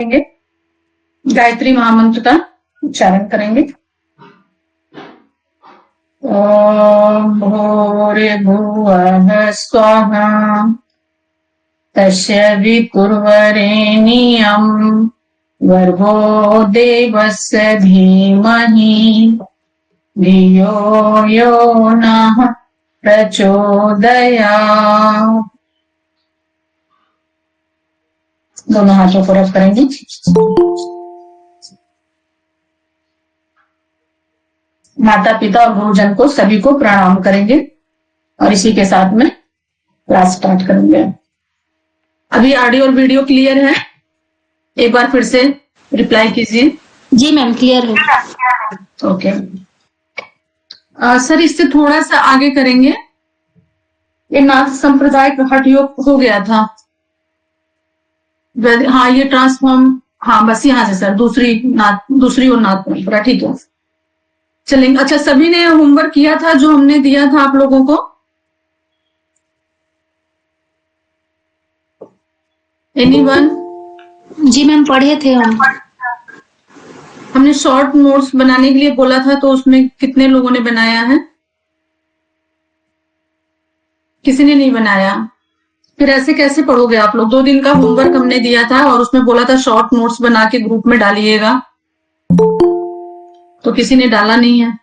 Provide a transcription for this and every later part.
गायत्री महामंत्र का उच्चारण करेंगे। ओम भूर्भुवः स्वाहा तस्य वितुर्वरेण्यं भर्गो देवस्य धीमहि धियो यो नः प्रचोदयात्। दोनों हाथों को रख करेंगे। माता पिता और गुरुजन को सभी को प्रणाम करेंगे और इसी के साथ में क्लास स्टार्ट करेंगे। अभी ऑडियो और वीडियो क्लियर है? एक बार फिर से रिप्लाई कीजिए। जी मैम, क्लियर है। ओके सर, इससे थोड़ा सा आगे करेंगे। ये नाथ संप्रदाय का हठ योग हो गया था। हाँ, ये ट्रांसफॉर्म, हाँ बस यहाँ से सर दूसरी और नाथ परंपरा। ठीक है, चलेंगे। अच्छा, सभी ने होमवर्क किया था जो हमने दिया था आप लोगों को? एनीवन? जी मैम, पढ़े थे हम। हमने शॉर्ट नोट्स बनाने के लिए बोला था, तो उसमें कितने लोगों ने बनाया है? किसी ने नहीं बनाया? फिर ऐसे कैसे पढ़ोगे आप लोग? 2 दिन का होमवर्क हमने दिया था और उसमें बोला था शॉर्ट नोट्स बना के ग्रुप में डालिएगा, तो किसी ने डाला नहीं है।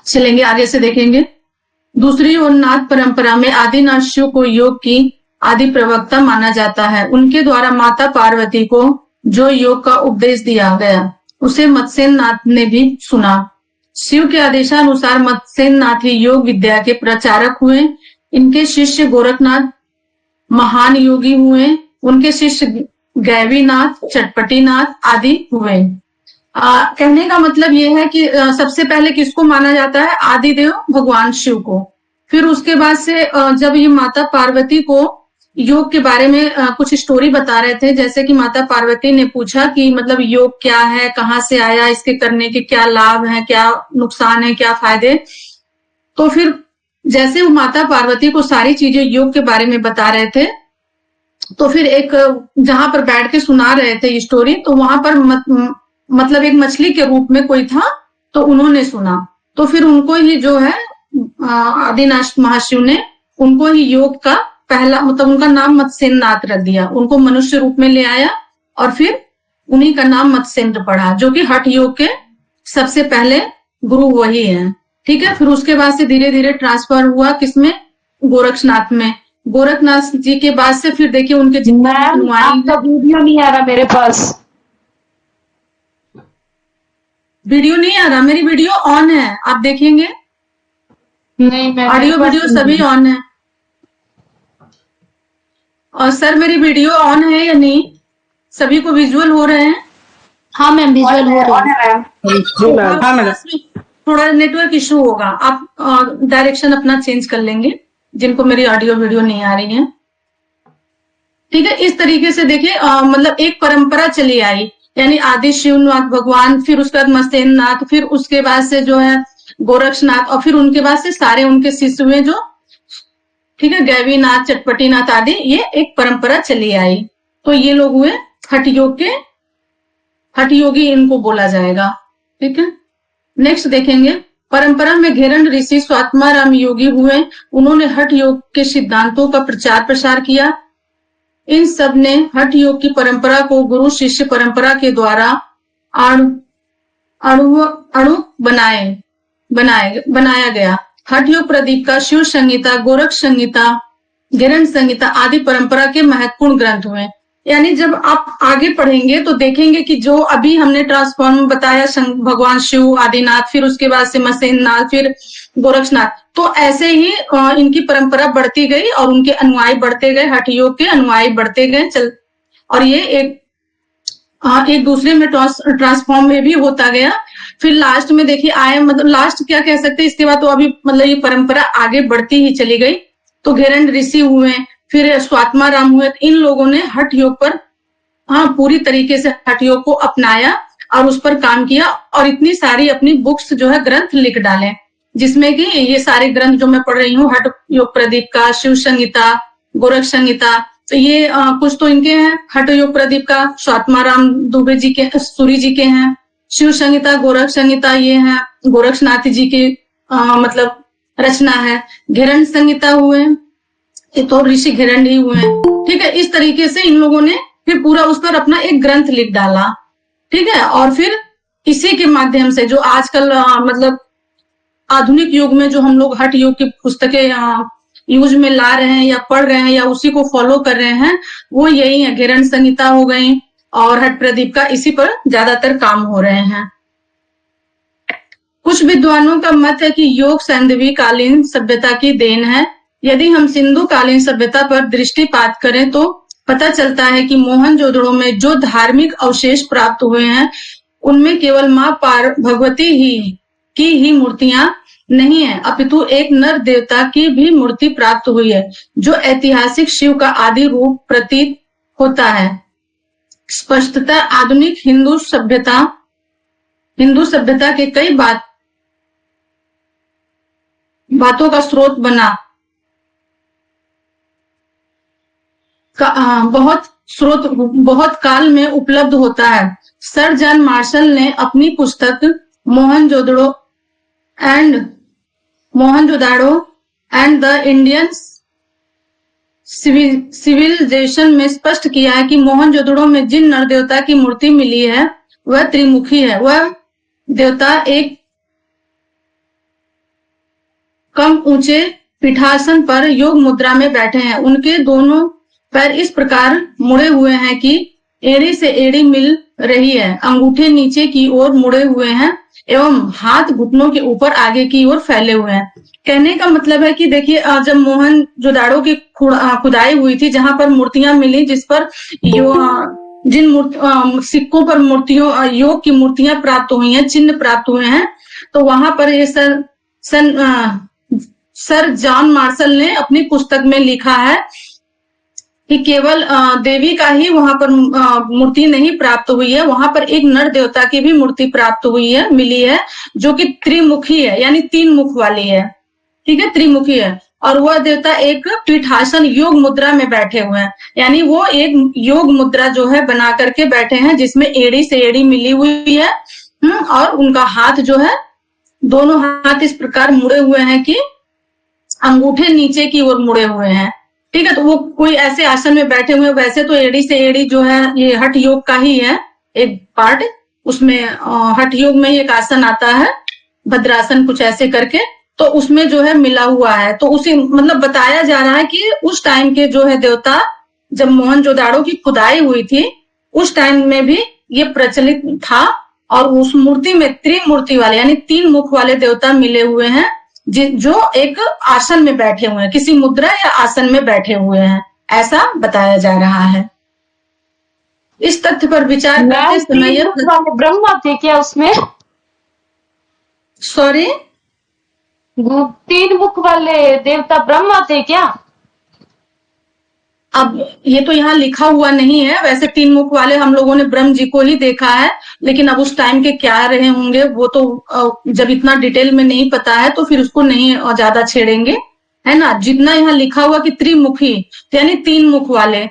चलेंगे, आगे से देखेंगे। दूसरी ओर नाथ परंपरा में आदिनाशियों को योग की आदि प्रवक्ता माना जाता है। उनके द्वारा माता पार्वती को जो योग का उपदेश दिया गया उसे मत्स्येन नाथ ने भी सुना। शिव के आदेशानुसार मत्स्येन नाथ ही योग विद्या के प्रचारक हुए। इनके शिष्य गोरखनाथ महान योगी हुए। उनके शिष्य गैवीनाथ, चटपटीनाथ आदि हुए। कहने का मतलब यह है कि सबसे पहले किसको माना जाता है? आदिदेव भगवान शिव को। फिर उसके बाद से जब ये माता पार्वती को योग के बारे में कुछ स्टोरी बता रहे थे, जैसे कि माता पार्वती ने पूछा कि मतलब योग क्या है, कहाँ से आया, इसके करने के क्या लाभ हैं, क्या नुकसान है, क्या फायदे। तो फिर जैसे वो माता पार्वती को सारी चीजें योग के बारे में बता रहे थे, तो फिर एक जहां पर बैठ के सुना रहे थे ये स्टोरी, तो वहां पर मतलब एक मछली के रूप में कोई था, तो उन्होंने सुना। तो फिर उनको ही जो है आदिनाथ महाशिव ने उनको ही योग का पहला, मतलब उनका नाम मत्स्येन नाथ रख दिया। उनको मनुष्य रूप में ले आया और फिर उन्हीं का नाम मत्स्येंद्र पड़ा, जो कि हठ योग के सबसे पहले गुरु वही है। ठीक है, फिर उसके बाद से धीरे धीरे ट्रांसफर हुआ किसमें? गोरक्षनाथ में। गोरखनाथ जी के बाद से फिर देखिए उनके आपका वीडियो नहीं आ रहा मेरे पास। वीडियो नहीं आ रहा? मेरी वीडियो ऑन है, आप देखेंगे। नहीं, ऑडियो वीडियो सभी ऑन है। और सर, मेरी वीडियो ऑन है या नहीं? सभी को विजुअल हो रहे हैं? हाँ मैम, विजुअल हो रहे हैं। थोड़ा नेटवर्क इशू होगा, आप डायरेक्शन अपना चेंज कर लेंगे जिनको मेरी ऑडियो वीडियो नहीं आ रही है। ठीक है, इस तरीके से देखिए मतलब एक परंपरा चली आई, यानी आदि शिवनाथ भगवान, फिर उसके बाद मत्स्येन नाथ, फिर उसके बाद से जो है गोरक्षनाथ, और फिर उनके बाद से सारे उनके शिष्य हुए जो, ठीक है, गैवीनाथ, चटपटीनाथ आदि। ये एक परंपरा चली आई, तो ये लोग हुए हठ योग के हठ योगी, इनको बोला जाएगा। ठीक है, नेक्स्ट देखेंगे। परंपरा में घेरन ऋषि स्वात्माराम योगी हुए। उन्होंने हठ योग के सिद्धांतों का प्रचार प्रसार किया। इन सब ने हठ योग की परंपरा को गुरु शिष्य परंपरा के द्वारा अणु बनाया गया। हठ योग प्रदीप का शिव संहिता, गोरख संहिता, घेरन संहिता आदि परंपरा के महत्वपूर्ण ग्रंथ हुए। यानी जब आप आगे पढ़ेंगे तो देखेंगे कि जो अभी हमने ट्रांसफॉर्म बताया, भगवान शिव, आदिनाथ, फिर उसके बाद से मत्स्येन नाथ, फिर गोरक्षनाथ, तो ऐसे ही इनकी परंपरा बढ़ती गई और उनके अनुयायी बढ़ते गए, हठ योग के अनुयायी बढ़ते गए। और ये एक दूसरे में ट्रांसफॉर्म में भी होता गया। फिर लास्ट में देखिए आए, मतलब लास्ट क्या कह सकते हैं, इसके बाद तो अभी मतलब ये परंपरा आगे बढ़ती ही चली गई। तो घेरन ऋषि हुए, फिर स्वात्माराम हुए। इन लोगों ने हठ योग पर पूरी तरीके से हठ योग को अपनाया और उस पर काम किया, और इतनी सारी अपनी बुक्स जो है ग्रंथ लिख डाले, जिसमें कि ये सारे ग्रंथ जो मैं पढ़ रही हूँ, हठ योग प्रदीप का, शिव संहिता, गोरख संहिता, तो ये कुछ तो इनके हैं, हठ योग प्रदीप का स्वात्माराम दुबे जी के, सूरी जी के हैं। शिव संहिता, गोरख संहिता ये है गोरक्षनाथ जी की मतलब रचना है। घेरन संहिता हुए, ये तो ऋषि घेरन ही हुए हैं। ठीक है, इस तरीके से इन लोगों ने फिर पूरा उस पर अपना एक ग्रंथ लिख डाला। ठीक है, और फिर इसी के माध्यम से जो आजकल मतलब आधुनिक युग में जो हम लोग हठ योग की पुस्तकें यूज में ला रहे हैं या पढ़ रहे हैं या उसी को फॉलो कर रहे हैं, वो यही है, घेरन संहिता हो गई और हठ प्रदीप का, इसी पर ज्यादातर काम हो रहे हैं। कुछ विद्वानों का मत है कि योग सैंधवी कालीन सभ्यता की देन है। यदि हम सिंधु कालीन सभ्यता पर दृष्टिपात करें तो पता चलता है कि मोहनजोदड़ो में जो धार्मिक अवशेष प्राप्त हुए हैं उनमें केवल मां भगवती की ही मूर्तियां नहीं है, अपितु एक नर देवता की भी मूर्ति प्राप्त हुई है, जो ऐतिहासिक शिव का आदि रूप प्रतीत होता है। स्पष्टतः आधुनिक हिंदू सभ्यता के कई बातों का स्रोत बना बहुत काल में उपलब्ध होता है। सर जॉन मार्शल ने अपनी पुस्तक Mohenjodaro and the Indian civilisation में स्पष्ट किया है कि मोहनजोदड़ो में जिन नर देवता की मूर्ति मिली है वह त्रिमुखी है। वह देवता एक कम ऊंचे पीठासन पर योग मुद्रा में बैठे हैं। उनके दोनों पैर इस प्रकार मुड़े हुए हैं कि एड़ी से एड़ी मिल रही है। अंगूठे नीचे की ओर मुड़े हुए हैं एवं हाथ घुटनों के ऊपर आगे की ओर फैले हुए हैं। कहने का मतलब है कि देखिए, जब मोहनजोदाड़ो की खुदाई हुई थी, जहां पर मूर्तियां मिली, जिस पर जिन सिक्कों पर मूर्तियों योग की मूर्तियां प्राप्त हुई हैं, चिन्ह प्राप्त हुए हैं, तो वहां पर ये सर जॉन मार्शल ने अपनी पुस्तक में लिखा है कि केवल देवी का ही वहां पर मूर्ति नहीं प्राप्त हुई है, वहां पर एक नर देवता की भी मूर्ति प्राप्त हुई है, मिली है, जो कि त्रिमुखी है, यानी 3 मुख वाली है। ठीक है, त्रिमुखी है, और वह देवता एक पीठासन योग मुद्रा में बैठे हुए हैं, यानी वो एक योग मुद्रा जो है बना करके बैठे हैं, जिसमें एड़ी से एड़ी मिली हुई है। और उनका हाथ जो है, दोनों हाथ इस प्रकार मुड़े हुए हैं कि अंगूठे नीचे की ओर मुड़े हुए हैं। ठीक है, तो वो कोई ऐसे आसन में बैठे हुए हैं। वैसे तो एड़ी से एड़ी जो है ये हठ योग का ही है एक पार्ट, उसमें हठ योग में ही एक आसन आता है, भद्रासन कुछ ऐसे करके, तो उसमें जो है मिला हुआ है। तो उसी मतलब बताया जा रहा है कि उस टाइम के जो है देवता, जब मोहनजोदाड़ो की खुदाई हुई थी उस टाइम में भी ये प्रचलित था, और उस मूर्ति में त्रिमूर्ति वाले यानी 3 मुख वाले देवता मिले हुए हैं, जो एक आसन में बैठे हुए हैं, किसी मुद्रा या आसन में बैठे हुए हैं, ऐसा बताया जा रहा है। इस तथ्य पर विचार करते समय ब्रह्मा थे क्या उसमें? सॉरी, 3 मुख वाले देवता ब्रह्मा थे क्या? अब ये तो यहाँ लिखा हुआ नहीं है। वैसे 3 मुख वाले हम लोगों ने ब्रह्म जी को ही देखा है, लेकिन अब उस टाइम के क्या रहे होंगे वो तो जब इतना डिटेल में नहीं पता है तो फिर उसको नहीं ज्यादा छेड़ेंगे, है ना। जितना यहाँ लिखा हुआ कि त्रिमुखी, यानी 3 मुख वाले,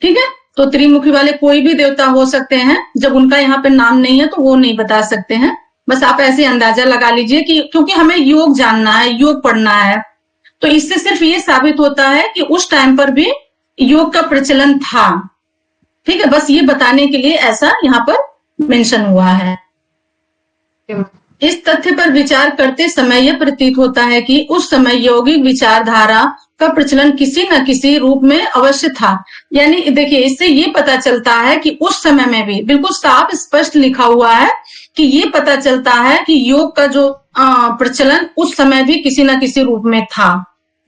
ठीक है, तो त्रिमुखी वाले कोई भी देवता हो सकते हैं। जब उनका यहाँ पे नाम नहीं है तो वो नहीं बता सकते हैं। बस आप ऐसे अंदाजा लगा लीजिए कि क्योंकि हमें योग जानना है, योग पढ़ना है, तो इससे सिर्फ ये साबित होता है कि उस टाइम पर भी योग का प्रचलन था। ठीक है, बस ये बताने के लिए ऐसा यहाँ पर मेंशन हुआ है। इस तथ्य पर विचार करते समय यह प्रतीत होता है कि उस समय यौगिक विचारधारा का प्रचलन किसी न किसी रूप में अवश्य था। यानी देखिए, इससे ये पता चलता है कि उस समय में भी बिल्कुल साफ स्पष्ट लिखा हुआ है कि ये पता चलता है कि योग का जो प्रचलन उस समय भी किसी न किसी रूप में था।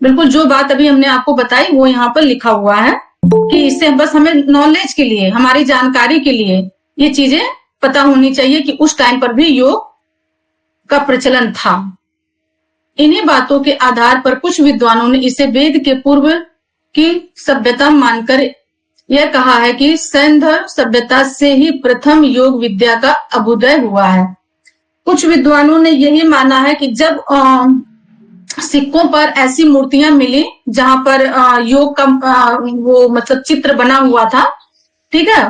बिल्कुल जो बात अभी हमने आपको बताई वो यहाँ पर लिखा हुआ है कि इससे बस हमें नॉलेज के लिए, हमारी जानकारी के लिए ये चीजें पता होनी चाहिए कि उस टाइम पर भी योग का प्रचलन था। इन्हीं बातों के आधार पर कुछ विद्वानों ने इसे वेद के पूर्व की सभ्यता मानकर यह कहा है कि सैंध सभ्यता से ही प्रथम योग विद्या का अभ्युदय हुआ है। कुछ विद्वानों ने यही माना है कि जब सिक्कों पर ऐसी मूर्तियां मिली जहां पर योग का वो मतलब चित्र बना हुआ था, ठीक है,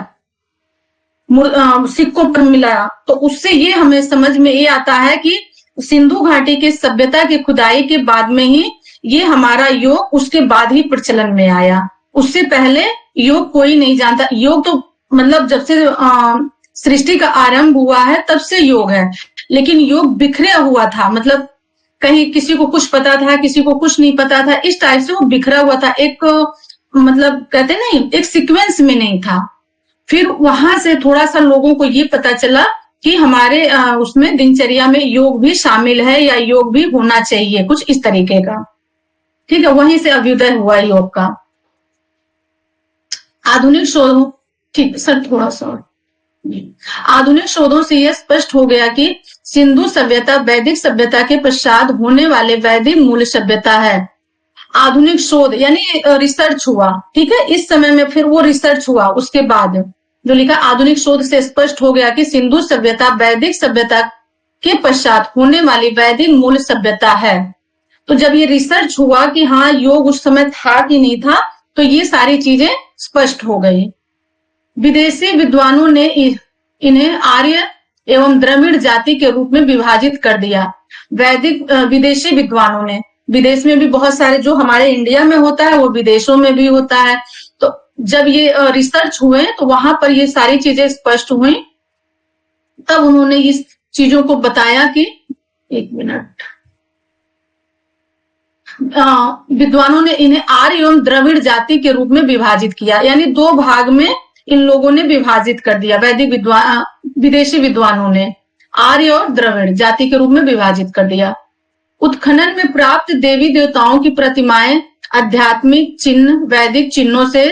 सिक्कों पर मिला। तो उससे ये हमें समझ में ये आता है कि सिंधु घाटी की सभ्यता की खुदाई के बाद में ही ये हमारा योग उसके बाद ही प्रचलन में आया। उससे पहले योग कोई नहीं जानता। योग तो मतलब जब से सृष्टि का आरंभ हुआ है तब से योग है, लेकिन योग बिखरा हुआ था, मतलब कहीं किसी को कुछ पता था, किसी को कुछ नहीं पता था, इस टाइप से वो बिखरा हुआ था। एक मतलब कहते नहीं, एक सीक्वेंस में नहीं था। फिर वहां से थोड़ा सा लोगों को ये पता चला कि हमारे उसमें दिनचर्या में योग भी शामिल है या योग भी होना चाहिए, कुछ इस तरीके का, ठीक है। वहीं से अभ्युदय हुआ योग का। आधुनिक शोधों, ठीक सर, थोड़ा सा आधुनिक शोधों से यह स्पष्ट हो गया कि सिंधु सभ्यता वैदिक सभ्यता के पश्चात होने वाले वैदिक मूल सभ्यता है। आधुनिक शोध यानी रिसर्च हुआ, ठीक है, इस समय में फिर वो रिसर्च हुआ, उसके बाद जो लिखा आधुनिक शोध से स्पष्ट हो गया कि सिंधु सभ्यता वैदिक सभ्यता के पश्चात होने वाली वैदिक मूल सभ्यता है। तो जब ये रिसर्च हुआ कि हाँ योग उस समय था कि नहीं था, तो ये सारी चीजें स्पष्ट हो गई। विदेशी विद्वानों ने इन्हें आर्य एवं द्रविड़ जाति के रूप में विभाजित कर दिया। वैदिक विदेशी विद्वानों ने, विदेश में भी बहुत सारे, जो हमारे इंडिया में होता है वो विदेशों में भी होता है। तो जब ये रिसर्च हुए तो वहां पर ये सारी चीजें स्पष्ट हुई, तब उन्होंने इस चीजों को बताया कि एक मिनट, विद्वानों ने इन्हें आर्य एवं द्रविड़ जाति के रूप में विभाजित किया, यानी दो भाग में इन लोगों ने विभाजित कर दिया। वैदिक विदेशी विद्वानों ने आर्य और द्रविड़ जाति के रूप में विभाजित कर दिया। उत्खनन में प्राप्त देवी देवताओं की प्रतिमाएं आध्यात्मिक चिन्ह वैदिक चिन्हों से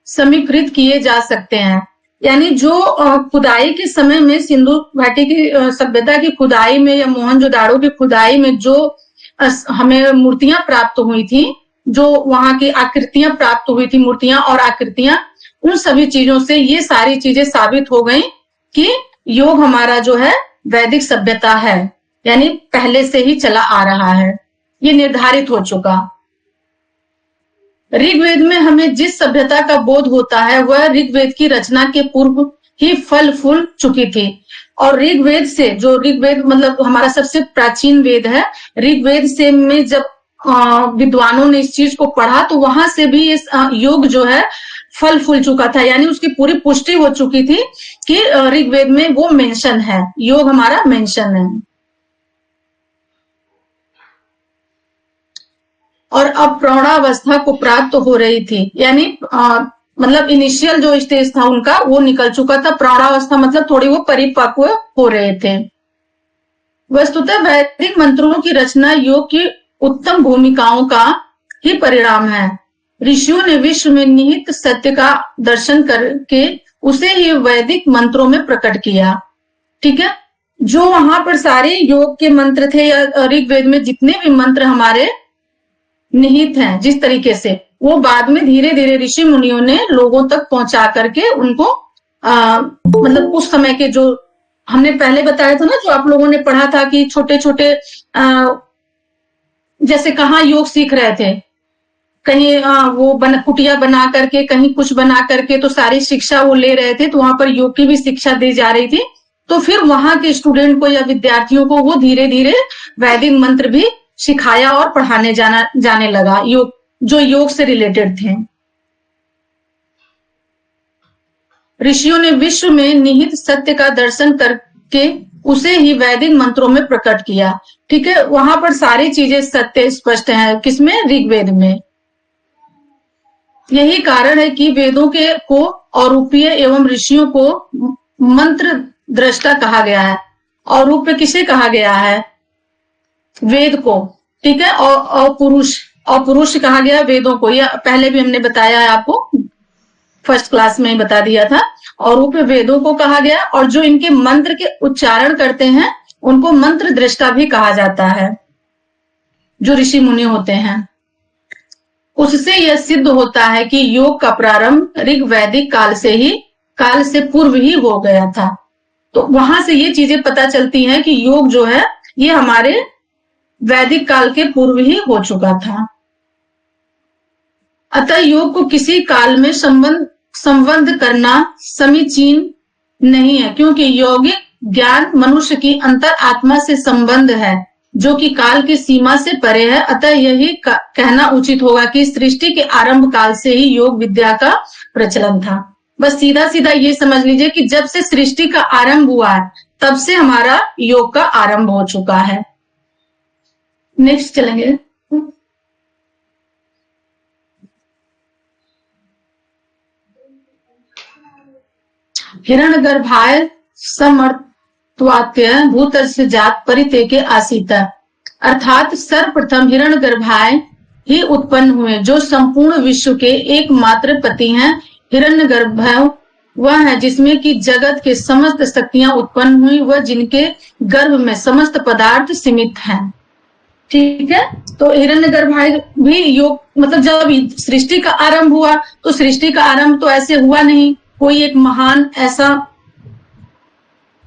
समीकृत किए जा सकते हैं। यानी जो खुदाई के समय में सिंधु घाटी की सभ्यता की खुदाई में या मोहनजोदाड़ो की खुदाई में जो हमें मूर्तियां प्राप्त हुई थी, जो वहां की आकृतियां प्राप्त हुई थी, मूर्तियां और आकृतियां, उन सभी चीजों से ये सारी चीजें साबित हो गई कि योग हमारा जो है वैदिक सभ्यता है, यानी पहले से ही चला आ रहा है, ये निर्धारित हो चुका। ऋग्वेद में हमें जिस सभ्यता का बोध होता है वह ऋग्वेद की रचना के पूर्व ही फल फूल चुकी थी। और ऋग्वेद से, जो ऋग्वेद मतलब हमारा सबसे प्राचीन वेद है, ऋग्वेद से में जब विद्वानों ने इस चीज को पढ़ा तो वहां से भी इस योग जो है फल फूल चुका था, यानी उसकी पूरी पुष्टि हो चुकी थी कि ऋग्वेद में वो मेंशन है, योग हमारा मेंशन है। और अब प्रौढ़ावस्था को प्राप्त हो रही थी, यानी मतलब इनिशियल जो स्टेज था उनका वो निकल चुका था। प्रौढ़ावस्था मतलब थोड़ी वो परिपक्व हो रहे थे। वस्तुतः वैदिक मंत्रों की रचना योग की उत्तम भूमिकाओं का ही परिणाम है। ऋषियों ने विश्व में निहित सत्य का दर्शन करके उसे ही वैदिक मंत्रों में प्रकट किया, ठीक है। जो वहां पर सारे योग के मंत्र थे या ऋग्वेद में जितने भी मंत्र हमारे निहित हैं, जिस तरीके से वो बाद में धीरे धीरे ऋषि मुनियों ने लोगों तक पहुंचा करके उनको मतलब उस समय के जो हमने पहले बताया था ना, जो आप लोगों ने पढ़ा था कि छोटे छोटे जैसे कहाँ योग सीख रहे थे, कहीं वो कुटिया बना करके, कहीं कुछ बना करके, तो सारी शिक्षा वो ले रहे थे, तो वहां पर योग की भी शिक्षा दी जा रही थी। तो फिर वहां के स्टूडेंट को या विद्यार्थियों को वो धीरे धीरे वैदिक मंत्र भी सिखाया और पढ़ाने जाने लगा, योग जो योग से रिलेटेड थे। ऋषियों ने विश्व में निहित सत्य का दर्शन करके उसे ही वैदिक मंत्रों में प्रकट किया, ठीक है। वहां पर सारी चीजें सत्य स्पष्ट हैं, किसमें? ऋग्वेद में। यही कारण है कि वेदों के को औरूप्य एवं ऋषियों को मंत्र दृष्टा कहा गया है। औरूप्य किसे कहा गया है? वेद को, ठीक है। और पुरुष कहा गया वेदों को, यह पहले भी हमने बताया है आपको, फर्स्ट क्लास में ही बता दिया था। औरूप्य वेदों को कहा गया, और जो इनके मंत्र के उच्चारण करते हैं उनको मंत्र दृष्टा भी कहा जाता है, जो ऋषि मुनि होते हैं। उससे यह सिद्ध होता है कि योग का प्रारंभ ऋग्वैदिक काल से पूर्व ही हो गया था। तो वहां से ये चीजें पता चलती हैं कि योग जो है ये हमारे वैदिक काल के पूर्व ही हो चुका था। अतः योग को किसी काल में संबद्ध करना समीचीन नहीं है, क्योंकि यौगिक ज्ञान मनुष्य की अंतर आत्मा से संबंध है, जो कि काल की सीमा से परे है। अतः यही कहना उचित होगा कि सृष्टि के आरंभ काल से ही योग विद्या का प्रचलन था। बस सीधा सीधा ये समझ लीजिए कि जब से सृष्टि का आरंभ हुआ है, तब से हमारा योग का आरंभ हो चुका है। नेक्स्ट चलेंगे। हिरण्यगर्भाय समर्थवात्य भूतस्य जात परितेके आसीत, अर्थात सर्वप्रथम हिरण्यगर्भाय ही उत्पन्न हुए, जो संपूर्ण विश्व के एकमात्र पति हैं। हिरण्यगर्भ वह है जिसमें कि जगत के समस्त शक्तियां उत्पन्न हुई, वह जिनके गर्भ में समस्त पदार्थ सीमित हैं। ठीक है, तो हिरण्यगर्भाय भी योग, मतलब जब सृष्टि का आरंभ हुआ तो सृष्टि का आरंभ तो ऐसे हुआ नहीं, कोई एक महान ऐसा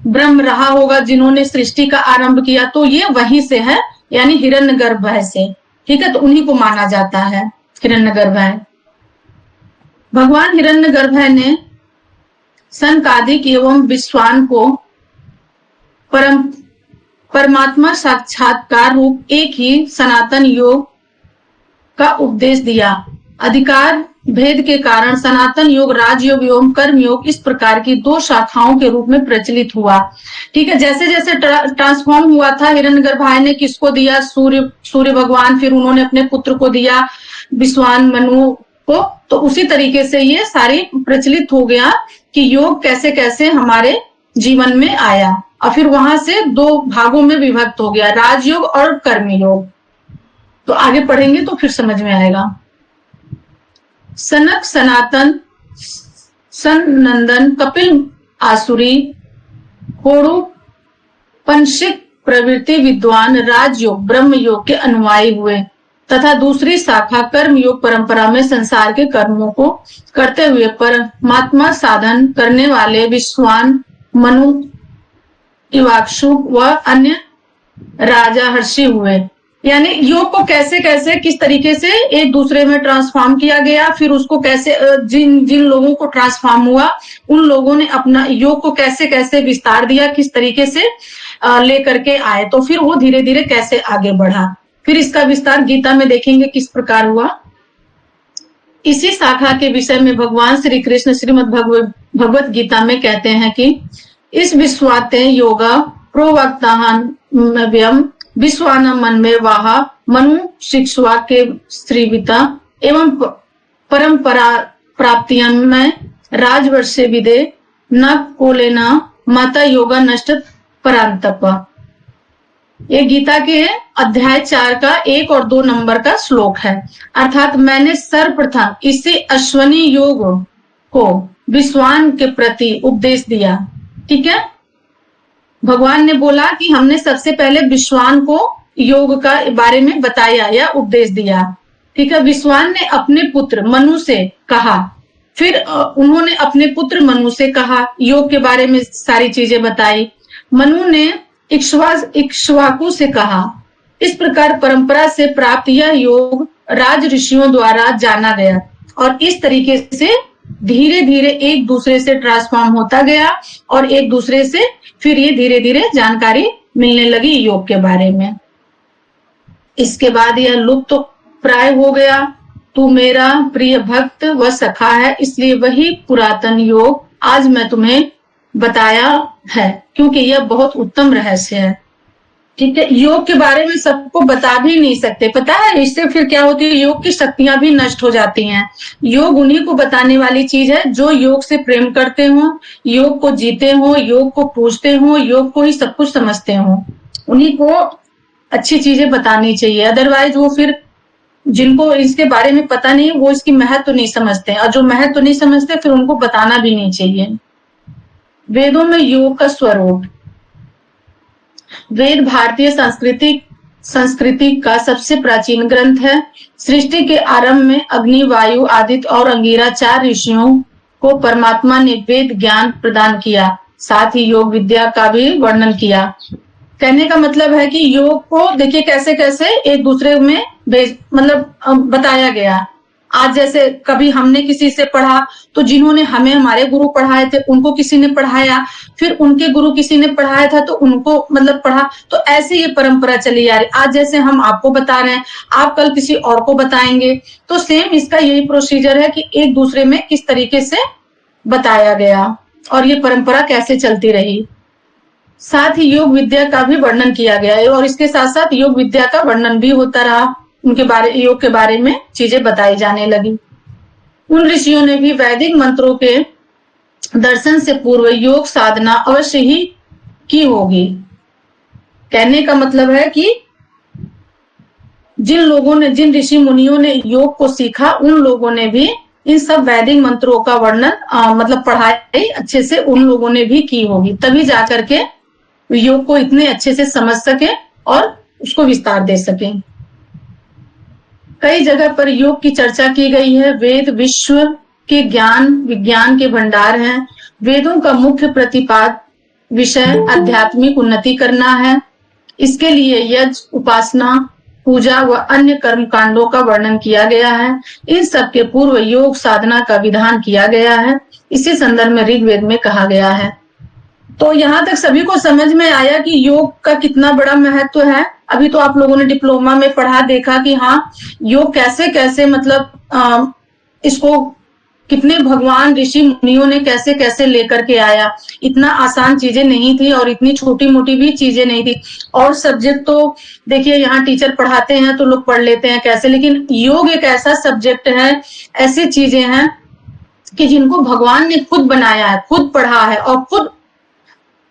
ब्रह्म रहा होगा जिन्होंने सृष्टि का आरंभ किया, तो ये वहीं से है, यानी हिरण्यगर्भ से। ठीक है, तो उन्हीं को माना जाता है हिरण्यगर्भ। भगवान हिरण्यगर्भ ने सनकादिक एवं विश्वान को परमात्मा साक्षात्कार रूप एक ही सनातन योग का उपदेश दिया। अधिकार भेद के कारण सनातन योग राजयोग एवं कर्म योग इस प्रकार की दो शाखाओं के रूप में प्रचलित हुआ। ठीक है, जैसे जैसे ट्रांसफॉर्म हुआ था, हिरण्यगर्भाय ने किसको दिया? सूर्य भगवान, फिर उन्होंने अपने पुत्र को दिया विश्वान मनु को, तो उसी तरीके से ये सारी प्रचलित हो गया कि योग कैसे कैसे हमारे जीवन में आया, और फिर वहां से दो भागों में विभक्त हो गया, राजयोग और कर्म योग। तो आगे पढ़ेंगे तो फिर समझ में आएगा। सनक सनातन सनंदन कपिल आसुरी होड़ु पंशिक प्रवृत्ति विद्वान राजयोग ब्रह्म योग के अनुयायी हुए, तथा दूसरी शाखा कर्म योग परंपरा में संसार के कर्मों को करते हुए परमात्मा साधन करने वाले विश्वान मनु इवाक्षु व अन्य राजा हर्षि हुए। यानी योग को कैसे कैसे किस तरीके से एक दूसरे में ट्रांसफॉर्म किया गया, फिर उसको कैसे जिन लोगों को ट्रांसफॉर्म हुआ उन लोगों ने अपना योग को कैसे कैसे विस्तार दिया, किस तरीके से लेकर के आए, तो फिर वो धीरे धीरे कैसे आगे बढ़ा। फिर इसका विस्तार गीता में देखेंगे किस प्रकार हुआ। इसी शाखा के विषय में भगवान श्री कृष्ण श्रीमद् भगवत गीता में कहते हैं कि इस विश्वाते योगा प्रोवक्ताहं विश्वानम मन में वाहा मनु शिक्षवा के श्रीविता एवं परंपरा प्राप्तियों में राजवर्ष विदे न कोलेना माता योगा नष्ट परांतप। ये गीता के अध्याय 4 का 1 और 2 नंबर का श्लोक है। अर्थात मैंने सर्वप्रथम इसी अश्वनी योग को विश्वान के प्रति उपदेश दिया। ठीक है, भगवान ने बोला कि हमने सबसे पहले विश्वान को योग का बारे में बताया या उपदेश दिया। ठीक है, विश्वान ने अपने पुत्र मनु से कहा, फिर उन्होंने अपने पुत्र मनु से कहा, योग के बारे में सारी चीजें बताई। मनु ने इक्ष्वाकु से कहा। इस प्रकार परंपरा से प्राप्त यह योग राज ऋषियों द्वारा जाना गया और इस तरीके से धीरे धीरे एक दूसरे से ट्रांसफॉर्म होता गया और एक दूसरे से फिर ये धीरे धीरे जानकारी मिलने लगी योग के बारे में। इसके बाद यह लुप्त तो प्राय हो गया। तू मेरा प्रिय भक्त व सखा है, इसलिए वही पुरातन योग आज मैं तुम्हें बताया है, क्योंकि यह बहुत उत्तम रहस्य है। ठीक है, योग के बारे में सबको बता भी नहीं सकते, पता है इससे फिर क्या होती है, योग की शक्तियां भी नष्ट हो जाती हैं। योग उन्हीं को बताने वाली चीज है जो योग से प्रेम करते हो, योग को जीते हो, योग को पूजते हो, योग को ही सब कुछ समझते हो, उन्हीं को अच्छी चीजें बतानी चाहिए। अदरवाइज वो फिर जिनको इसके बारे में पता नहीं वो इसकी महत्व नहीं समझते, और जो महत्व नहीं समझते फिर उनको बताना भी नहीं चाहिए। वेदों में योग का स्वरूप। वेद भारतीय संस्कृति का सबसे प्राचीन ग्रंथ है। सृष्टि के आरंभ में अग्नि, वायु, आदित्य और अंगिरा 4 ऋषियों को परमात्मा ने वेद ज्ञान प्रदान किया, साथ ही योग विद्या का भी वर्णन किया। कहने का मतलब है कि योग को देखिए कैसे कैसे एक दूसरे में बताया गया। आज जैसे कभी हमने किसी से पढ़ा तो जिन्होंने हमें हमारे गुरु पढ़ाए थे उनको किसी ने पढ़ाया, फिर उनके गुरु किसी ने पढ़ाया था तो उनको पढ़ा, तो ऐसे ये परंपरा चली आ रही। आज जैसे हम आपको बता रहे हैं, आप कल किसी और को बताएंगे, तो सेम इसका यही प्रोसीजर है कि एक दूसरे में किस तरीके से बताया गया और ये परंपरा कैसे चलती रही। साथ ही योग विद्या का भी वर्णन किया गया है और इसके साथ साथ योग विद्या का वर्णन भी होता रहा, योग के बारे में चीजें बताई जाने लगी। उन ऋषियों ने भी वैदिक मंत्रों के दर्शन से पूर्व योग साधना अवश्य ही की होगी। कहने का मतलब है कि जिन ऋषि मुनियों ने योग को सीखा उन लोगों ने भी इन सब वैदिक मंत्रों का वर्णन पढ़ाई अच्छे से उन लोगों ने भी की होगी, तभी जाकर के योग को इतने अच्छे से समझ सके और उसको विस्तार दे सके। कई जगह पर योग की चर्चा की गई है। वेद विश्व के ज्ञान विज्ञान के भंडार हैं। वेदों का मुख्य प्रतिपाद विषय आध्यात्मिक उन्नति करना है। इसके लिए यज्ञ, उपासना, पूजा व अन्य कर्म कांडों का वर्णन किया गया है। इन सब के पूर्व योग साधना का विधान किया गया है। इसी संदर्भ में ऋग्वेद में कहा गया है। तो यहाँ तक सभी को समझ में आया कि योग का कितना बड़ा महत्व है। अभी तो आप लोगों ने डिप्लोमा में पढ़ा, देखा कि हाँ योग कैसे कैसे इसको कितने भगवान ऋषि मुनियों ने कैसे कैसे लेकर के आया। इतना आसान चीजें नहीं थी और इतनी छोटी मोटी भी चीजें नहीं थी। और सब्जेक्ट तो देखिए यहाँ टीचर पढ़ाते हैं तो लोग पढ़ लेते हैं कैसे, लेकिन योग एक ऐसा सब्जेक्ट है, ऐसी चीजें हैं कि जिनको भगवान ने खुद बनाया है, खुद पढ़ा है और खुद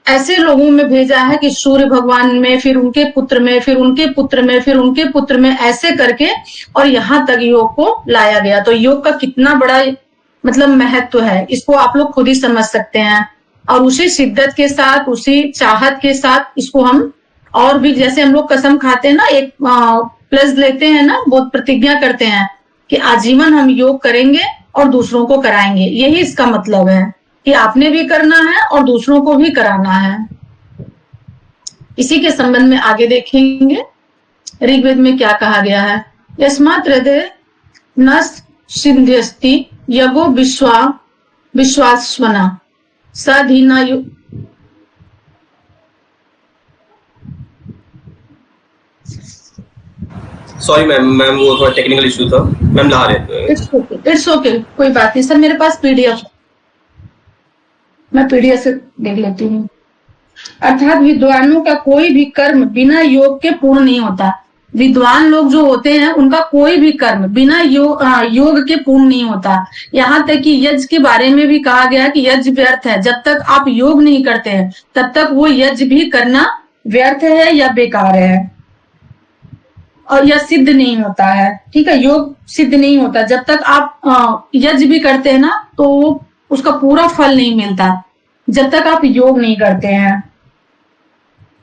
ऐसे लोगों में भेजा है कि सूर्य भगवान में, फिर उनके पुत्र में, फिर उनके पुत्र में, फिर उनके पुत्र में, ऐसे करके और यहाँ तक योग को लाया गया। तो योग का कितना बड़ा महत्व है, इसको आप लोग खुद ही समझ सकते हैं। और उसी शिद्दत के साथ, उसी चाहत के साथ इसको हम और भी, जैसे हम लोग कसम खाते हैं ना, एक प्लस लेते हैं ना, बहुत प्रतिज्ञा करते हैं कि आजीवन हम योग करेंगे और दूसरों को कराएंगे। यही इसका मतलब है कि आपने भी करना है और दूसरों को भी कराना है। इसी के संबंध में आगे देखेंगे ऋग्वेद में क्या कहा गया है। यस्मात् हृदय न सिद्ध्यस्ति यगो विश्वास्वना साधीना। सॉरी मैम, वो थोड़ा टेक्निकल इशू था, मैम ला रहे। इट्स ओके, कोई बात नहीं सर, मेरे पास पीडीएफ, मैं पीडीएफ से देख लेती हूँ। अर्थात विद्वानों का कोई भी कर्म बिना योग के पूर्ण नहीं होता। विद्वान लोग जो होते हैं उनका कोई भी कर्म बिना योग के पूर्ण नहीं होता। यहाँ तक कि यज्ञ के बारे में भी कहा गया कि यज्ञ व्यर्थ है, जब तक आप योग नहीं करते हैं तब तक वो यज्ञ भी करना व्यर्थ है या बेकार है और यह सिद्ध नहीं होता है। ठीक है, योग सिद्ध नहीं होता जब तक आप यज्ञ भी करते हैं ना, तो उसका पूरा फल नहीं मिलता जब तक आप योग नहीं करते हैं।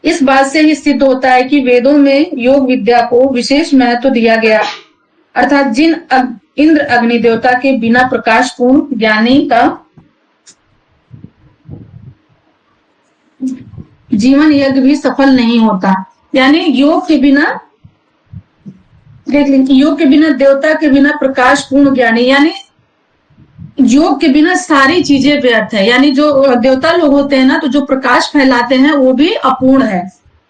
इस बात से ही सिद्ध होता है कि वेदों में योग विद्या को विशेष महत्व दिया गया। अर्थात जिन इंद्र अग्नि देवता के बिना प्रकाश पूर्ण ज्ञानी का जीवन यज्ञ भी सफल नहीं होता। यानी योग के बिना, देख लीजिए, योग के बिना, देवता के बिना प्रकाश पूर्ण ज्ञानी, यानी योग के बिना सारी चीजें व्यर्थ है। यानी जो देवता लोग होते हैं ना, तो जो प्रकाश फैलाते हैं वो भी अपूर्ण है,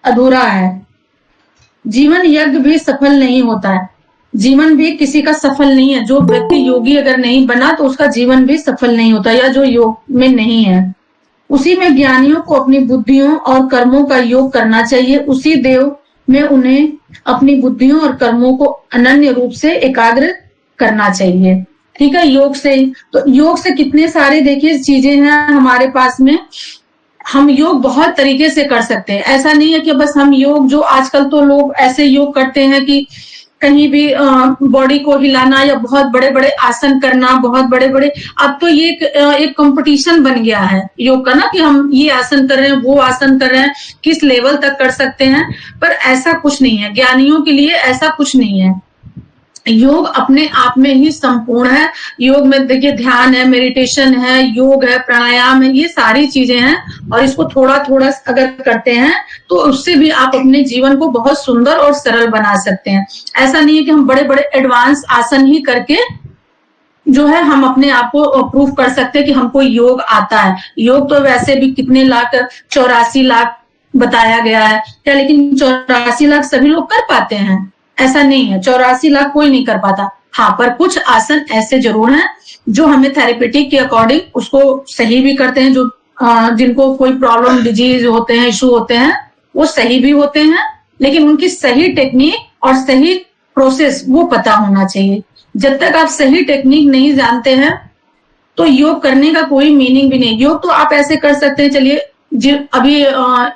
अधूरा है। जीवन यज्ञ भी सफल नहीं होता है, जीवन भी किसी का सफल नहीं है। जो व्यक्ति योगी अगर नहीं बना तो उसका जीवन भी सफल नहीं होता, या जो योग में नहीं है। उसी में ज्ञानियों को अपनी बुद्धियों और कर्मों का योग करना चाहिए। उसी देव में उन्हें अपनी बुद्धियों और कर्मों को अनन्य रूप से एकाग्र करना चाहिए। ठीक है, योग से, तो योग से कितने सारे देखिए चीजें हैं हमारे पास में। हम योग बहुत तरीके से कर सकते हैं। ऐसा नहीं है कि बस हम योग, जो आजकल तो लोग ऐसे योग करते हैं कि कहीं भी बॉडी को हिलाना या बहुत बड़े बड़े आसन करना, बहुत बड़े बड़े, अब तो ये एक कंपटीशन बन गया है योग का ना, कि हम ये आसन कर रहे हैं, वो आसन कर रहे हैं, किस लेवल तक कर सकते हैं। पर ऐसा कुछ नहीं है, ज्ञानियों के लिए ऐसा कुछ नहीं है। योग अपने आप में ही संपूर्ण है। योग में देखिए ध्यान है, मेडिटेशन है, योग है, प्राणायाम है, ये सारी चीजें हैं और इसको थोड़ा थोड़ा अगर करते हैं तो उससे भी आप अपने जीवन को बहुत सुंदर और सरल बना सकते हैं। ऐसा नहीं है कि हम बड़े बड़े एडवांस आसन ही करके जो है हम अपने आप को प्रूफ कर सकते हैं कि हमको योग आता है। योग तो वैसे भी कितने लाख, 84 लाख बताया गया है क्या, लेकिन 84 लाख सभी लोग कर पाते हैं? ऐसा नहीं है, 84 लाख कोई नहीं कर पाता। हाँ, पर कुछ आसन ऐसे जरूर हैं जो हमें थेरेपेटिक के अकॉर्डिंग उसको सही भी करते हैं। जो जिनको कोई प्रॉब्लम, डिजीज होते हैं, इशू होते हैं, वो सही भी होते हैं, लेकिन उनकी सही टेक्निक और सही प्रोसेस वो पता होना चाहिए। जब तक आप सही टेक्निक नहीं जानते हैं तो योग करने का कोई मीनिंग भी नहीं। योग तो आप ऐसे कर सकते हैं, चलिए अभी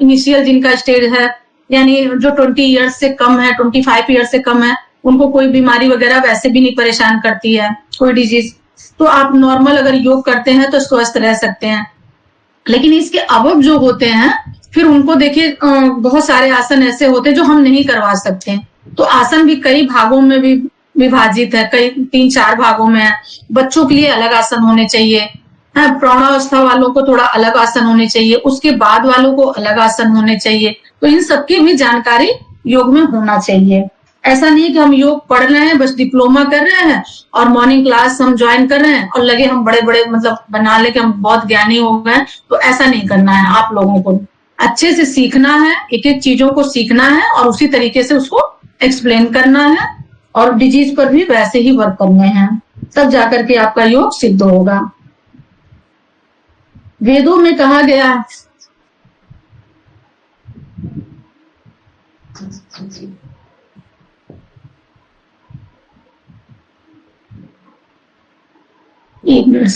इनिशियल जिनका स्टेज है, यानी जो 20 ईयर्स से कम है, 25 ईयर्स से कम है, उनको कोई बीमारी वगैरह वैसे भी नहीं परेशान करती है, कोई डिजीज, तो आप नॉर्मल अगर योग करते हैं तो स्वस्थ रह सकते हैं। लेकिन इसके अबव जो होते हैं फिर उनको देखिए बहुत सारे आसन ऐसे होते हैं जो हम नहीं करवा सकते। तो आसन भी कई भागों में भी विभाजित है, कई 3-4 भागों में है। बच्चों के लिए अलग आसन होने चाहिए, प्रौढ़ावस्था वालों को थोड़ा अलग आसन होने चाहिए, उसके बाद वालों को अलग आसन होने चाहिए। तो इन सबकी भी जानकारी योग में होना चाहिए। ऐसा नहीं कि हम योग पढ़ रहे हैं, बस डिप्लोमा कर रहे हैं और मॉर्निंग क्लास हम ज्वाइन कर रहे हैं और लगे हम बड़े बड़े मतलब बना ले कि हम बहुत ज्ञानी हो गए। तो ऐसा नहीं करना है। आप लोगों को अच्छे से सीखना है, एक एक चीजों को सीखना है और उसी तरीके से उसको एक्सप्लेन करना है और डिजीज पर भी वैसे ही वर्क करने हैं, तब जाकर के आपका योग सिद्ध होगा। वेदों में कहा गया एक मिनट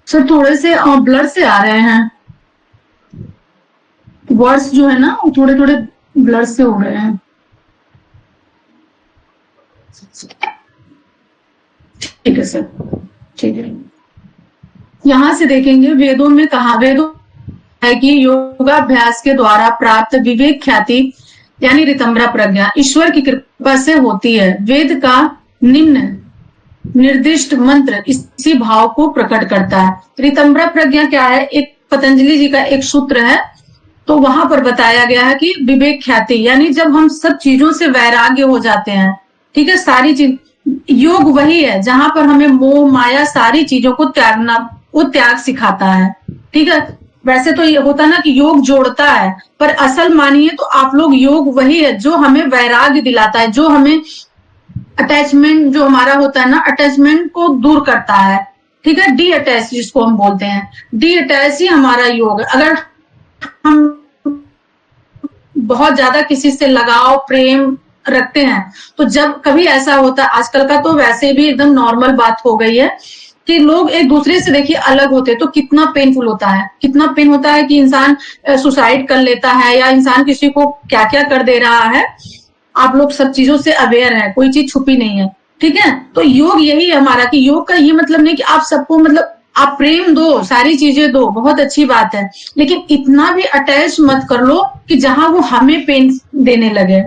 सर थोड़े से ब्लर से आ रहे हैं वर्ड्स जो है ना, वो थोड़े थोड़े ब्लर से हो रहे हैं। ठीक है सर, ठीक है। यहां से देखेंगे वेदों में कहा, वेदों है कि योगाभ्यास के द्वारा प्राप्त विवेक ख्याति यानी ऋतंभरा प्रज्ञा ईश्वर की कृपा से होती है। वेद का निम्न निर्दिष्ट मंत्र इसी भाव को प्रकट करता है। ऋतंभरा प्रज्ञा क्या है? एक पतंजलि जी का एक सूत्र है, तो वहां पर बताया गया है कि विवेक ख्याति यानी जब हम सब चीजों से वैराग्य हो जाते हैं, ठीक है, सारी चीज, योग वही है जहां पर हमें मोह माया सारी चीजों को त्यागना, वो त्याग सिखाता है। ठीक है, वैसे तो ये होता ना कि योग जोड़ता है, पर असल मानिए तो आप लोग योग वही है जो हमें वैराग्य दिलाता है, जो हमें अटैचमेंट जो हमारा होता है ना, अटैचमेंट को दूर करता है। ठीक है, डी अटैच जिसको हम बोलते हैं, डी अटैच ही हमारा योग है। अगर हम बहुत ज्यादा किसी से लगाव प्रेम रखते हैं तो जब कभी ऐसा होता है, आजकल का तो वैसे भी एकदम नॉर्मल बात हो गई है कि लोग एक दूसरे से देखिए अलग होते हैं, तो कितना पेनफुल होता है, कितना पेन होता है कि इंसान सुसाइड कर लेता है या इंसान किसी को क्या क्या कर दे रहा है। आप लोग सब चीजों से अवेयर है, कोई चीज छुपी नहीं है। ठीक है, तो योग यही है हमारा कि योग का ये मतलब नहीं कि आप सबको मतलब आप प्रेम दो, सारी चीजें दो, बहुत अच्छी बात है, लेकिन इतना भी अटैच मत कर लो कि जहां वो हमें पेन देने लगे,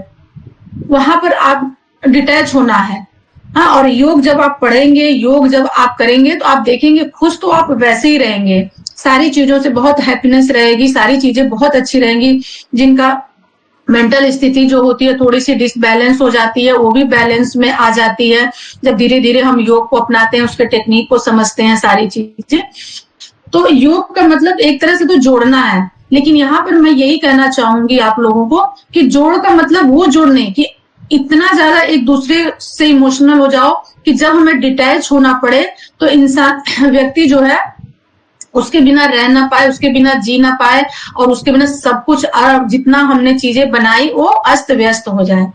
वहां पर आप डिटैच होना है। हाँ, और योग जब आप पढ़ेंगे, योग जब आप करेंगे तो आप देखेंगे खुश तो आप वैसे ही रहेंगे, सारी चीजों से बहुत हैप्पीनेस रहेगी, सारी चीजें बहुत अच्छी रहेंगी। जिनका मेंटल स्थिति जो होती है थोड़ी सी डिसबैलेंस हो जाती है, वो भी बैलेंस में आ जाती है जब धीरे धीरे हम योग को अपनाते हैं, उसके टेक्निक को समझते हैं, सारी चीजें। तो योग का मतलब एक तरह से तो जोड़ना है, लेकिन यहाँ पर मैं यही कहना चाहूंगी आप लोगों को कि जोड़ का मतलब वो जोड़ नहीं कि इतना ज्यादा एक दूसरे से इमोशनल हो जाओ कि जब हमें डिटैच होना पड़े तो इंसान व्यक्ति जो है उसके बिना रह ना पाए, उसके बिना जी ना पाए और उसके बिना सब कुछ जितना हमने चीजें बनाई वो अस्त व्यस्त हो जाए,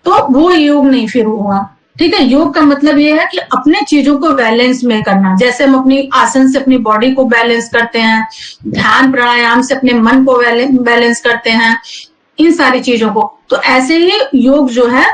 तो वो योग नहीं फिर हुआ। ठीक है, योग का मतलब ये है कि अपने चीजों को बैलेंस में करना, जैसे हम अपनी आसन से अपनी बॉडी को बैलेंस करते हैं, ध्यान प्राणायाम से अपने मन को बैलेंस करते हैं, इन सारी चीजों को, तो ऐसे ही योग जो है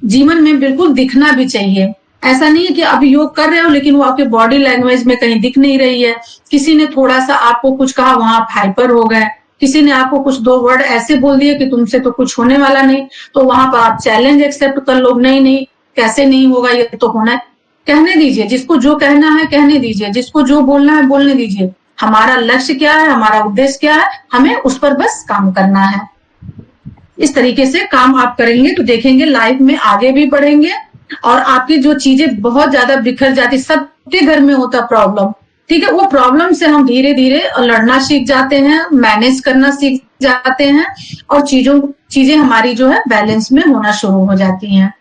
जीवन में बिल्कुल दिखना भी चाहिए। ऐसा नहीं है कि आप योग कर रहे हो लेकिन वो आपके बॉडी लैंग्वेज में कहीं दिख नहीं रही है, किसी ने थोड़ा सा आपको कुछ कहा वहां आप हाइपर हो गए, किसी ने आपको कुछ 2 वर्ड ऐसे बोल दिए कि तुमसे तो कुछ होने वाला नहीं, तो वहां पर आप चैलेंज एक्सेप्ट कर लो, नहीं कैसे नहीं होगा, ये तो होना है। कहने दीजिए, जिसको जो कहना है कहने दीजिए, जिसको जो बोलना है बोलने दीजिए। हमारा लक्ष्य क्या है, हमारा उद्देश्य क्या है, हमें उस पर बस काम करना है। इस तरीके से काम आप करेंगे तो देखेंगे लाइफ में आगे भी बढ़ेंगे, और आपकी जो चीजें बहुत ज्यादा बिखर जाती, सबके घर में होता प्रॉब्लम, ठीक है, वो प्रॉब्लम से हम धीरे धीरे लड़ना सीख जाते हैं, मैनेज करना सीख जाते हैं, और चीजें हमारी जो है बैलेंस में होना शुरू हो जाती हैं।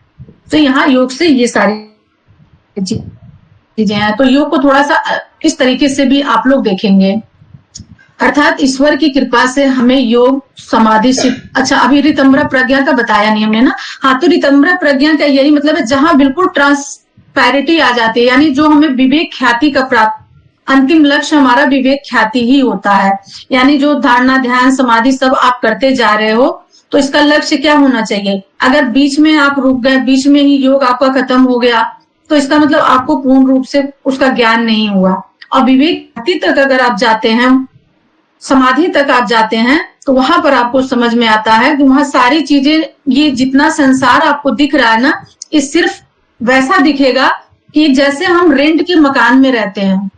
तो यहाँ योग से ये सारी चीजें हैं। तो योग को थोड़ा सा इस तरीके से भी आप लोग देखेंगे, अर्थात ईश्वर की कृपा से हमें योग समाधि से, अच्छा अभी ऋतंभरा प्रज्ञा का बताया नहीं हमने ना, हाँ, तो ऋतंभरा प्रज्ञा का यही मतलब है जहां बिल्कुल ट्रांसपैरिटी आ जाती है, यानी जो हमें विवेक ख्याति का प्राप्त, अंतिम लक्ष्य हमारा विवेक ख्याति ही होता है। यानी जो धारणा ध्यान समाधि सब आप करते जा रहे हो, तो इसका लक्ष्य क्या होना चाहिए। अगर बीच में आप रुक गए, बीच में ही योग आपका खत्म हो गया, तो इसका मतलब आपको पूर्ण रूप से उसका ज्ञान नहीं हुआ। और विवेक ख्याति तक अगर आप जाते हैं, समाधि तक आप जाते हैं, तो वहां पर आपको समझ में आता है कि वहां सारी चीजें, ये जितना संसार आपको दिख रहा है ना, ये सिर्फ वैसा दिखेगा कि जैसे हम रेंट के मकान में रहते हैं,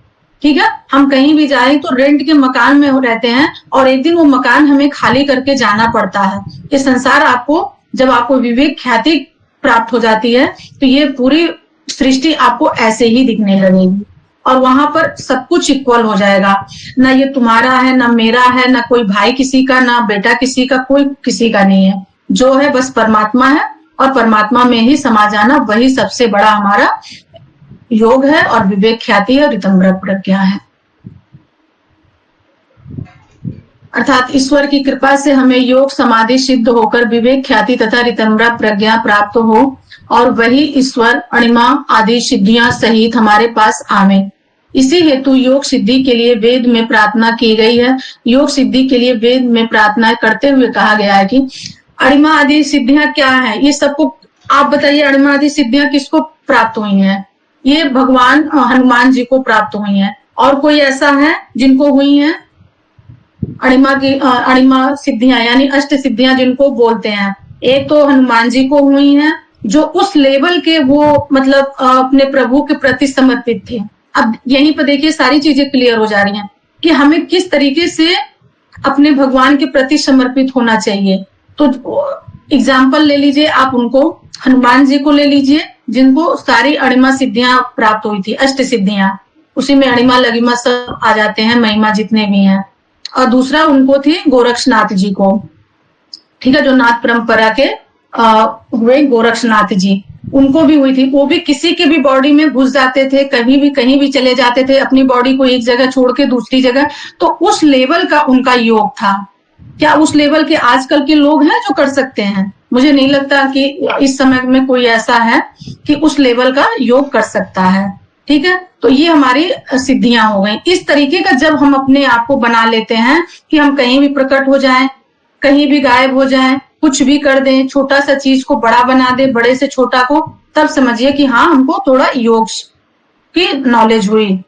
ठीक है, हम कहीं भी जाए तो रेंट के मकान में रहते हैं, और एक दिन वो मकान हमें खाली करके जाना पड़ता है। ये संसार आपको, जब आपको विवेक ख्याति प्राप्त हो जाती है, तो ये पूरी सृष्टि आपको ऐसे ही दिखने लगेगी, और वहां पर सब कुछ इक्वल हो जाएगा। ना ये तुम्हारा है, ना मेरा है, ना कोई भाई किसी का, ना बेटा किसी का, कोई किसी का नहीं है। जो है बस परमात्मा है, और परमात्मा में ही समा जाना, वही सबसे बड़ा हमारा योग है, और विवेक ख्याति है, और ऋतंभरा प्रज्ञा है। अर्थात ईश्वर की कृपा से हमें योग समाधि सिद्ध होकर विवेक ख्याति तथा ऋतंभरा प्रज्ञा प्राप्त हो, और वही ईश्वर अणिमा आदि सिद्धियां सहित हमारे पास आवे। इसी हेतु योग सिद्धि के लिए वेद में प्रार्थना की गई है। योग सिद्धि के लिए वेद में प्रार्थना करते हुए कहा गया है कि अणिमा आदि सिद्धियां क्या है, ये सबको आप बताइए। अणिमा आदि सिद्धियां किसको प्राप्त हुई हैं? ये भगवान हनुमान जी को प्राप्त हुई हैं। और कोई ऐसा है जिनको हुई हैं अणिमा सिद्धियां, यानी अष्ट सिद्धियां जिनको बोलते हैं? एक तो हनुमान जी को हुई हैं, जो उस लेवल के वो मतलब अपने प्रभु के प्रति समर्पित थे। अब यहीं पर देखिए सारी चीजें क्लियर हो जा रही हैं कि हमें किस तरीके से अपने भगवान के प्रति समर्पित होना चाहिए। तो एग्जाम्पल ले लीजिए आप, उनको हनुमान जी को ले लीजिए, जिनको सारी अणिमा सिद्धियां प्राप्त हुई थी, अष्ट सिद्धियां, उसी में अणिमा लगिमा सब आ जाते हैं, महिमा जितने भी हैं। और दूसरा उनको थी गोरक्षनाथ जी को, ठीक है, जो नाथ परंपरा के हुए गोरक्षनाथ जी, उनको भी हुई थी। वो भी किसी के भी बॉडी में घुस जाते थे, कहीं भी चले जाते थे, अपनी बॉडी को एक जगह छोड़ के दूसरी जगह। तो उस लेवल का उनका योग था। क्या उस लेवल के आजकल के लोग हैं जो कर सकते हैं? मुझे नहीं लगता कि इस समय में कोई ऐसा है कि उस लेवल का योग कर सकता है, ठीक है। तो ये हमारी सिद्धियां हो गई। इस तरीके का जब हम अपने आप को बना लेते हैं कि हम कहीं भी प्रकट हो जाएं, कहीं भी गायब हो जाएं, कुछ भी कर दें, छोटा सा चीज को बड़ा बना दे, बड़े से छोटा को, तब समझिए कि हाँ, हमको थोड़ा योग की नॉलेज हुई।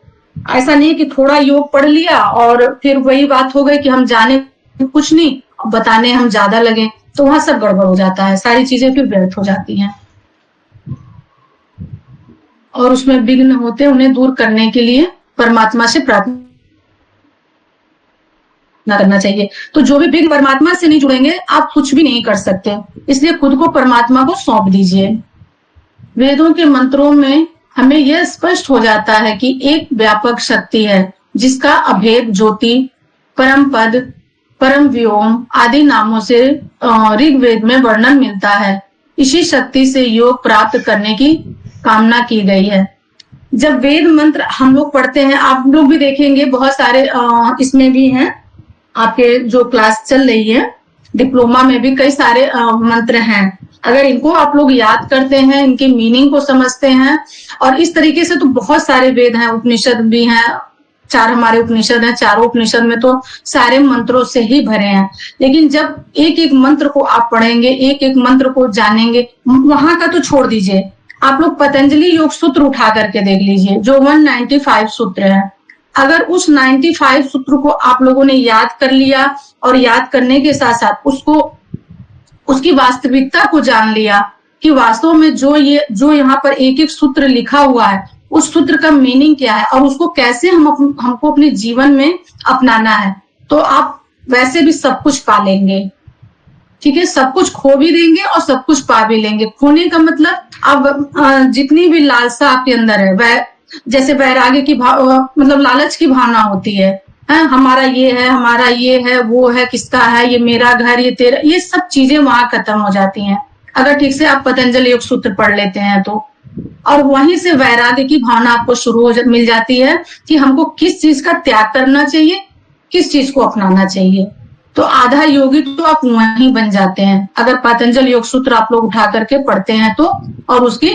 ऐसा नहीं कि थोड़ा योग पढ़ लिया और फिर वही बात हो गई कि हम जाने कुछ नहीं, बताने हम ज्यादा लगे, तो वहां सब गड़बड़ हो जाता है, सारी चीजें फिर व्यर्थ हो जाती हैं। और उसमें विघ्न होते उन्हें दूर करने के लिए परमात्मा से प्रार्थना करना चाहिए। तो जो भी विघ्न परमात्मा से नहीं जुड़ेंगे, आप कुछ भी नहीं कर सकते। इसलिए खुद को परमात्मा को सौंप दीजिए। वेदों के मंत्रों में हमें यह स्पष्ट हो जाता है कि एक व्यापक शक्ति है, जिसका अभेद ज्योति, परम पद, परम व्योम आदि नामों से ऋग्वेद में वर्णन मिलता है। इसी शक्ति से योग प्राप्त करने की कामना की गई है। जब वेद मंत्र हम लोग पढ़ते हैं, आप लोग भी देखेंगे बहुत सारे इसमें भी हैं, आपके जो क्लास चल रही है डिप्लोमा में भी कई सारे मंत्र हैं। अगर इनको आप लोग याद करते हैं, इनके मीनिंग को समझते हैं, और इस तरीके से तो बहुत सारे वेद हैं, उपनिषद भी हैं, 4 हमारे उपनिषद हैं, चारों उपनिषद में तो सारे मंत्रों से ही भरे हैं। लेकिन जब एक एक मंत्र को आप पढ़ेंगे, एक एक मंत्र को जानेंगे, वहां का तो छोड़ दीजिए, आप लोग पतंजलि योग सूत्र उठा करके देख लीजिए, जो 195 सूत्र है। अगर उस 95 सूत्र को आप लोगों ने याद कर लिया और याद करने के साथ साथ उसको उसकी वास्तविकता को जान लिया कि वास्तव में जो यहाँ पर एक एक सूत्र लिखा हुआ है उस सूत्र का मीनिंग क्या है और उसको कैसे हमको अपने जीवन में अपनाना है, तो आप वैसे भी सब कुछ पा लेंगे। ठीक है, सब कुछ खो भी देंगे और सब कुछ पा भी लेंगे। खोने का मतलब अब जितनी भी लालसा आपके अंदर है, वह जैसे वैराग्य की मतलब लालच की भावना होती है, हमारा ये है वो है, किसका है, ये मेरा घर, ये तेरा, ये सब चीजें वहां खत्म हो जाती हैं अगर ठीक से आप पतंजलि योग सूत्र पढ़ लेते हैं तो। और वहीं से वैराग्य की भावना आपको मिल जाती है कि हमको किस चीज का त्याग करना चाहिए, किस चीज को अपनाना चाहिए। तो आधा योगी तो आप वहीं बन जाते हैं अगर पतंजलि योग सूत्र आप लोग उठा करके पढ़ते हैं तो, और उसकी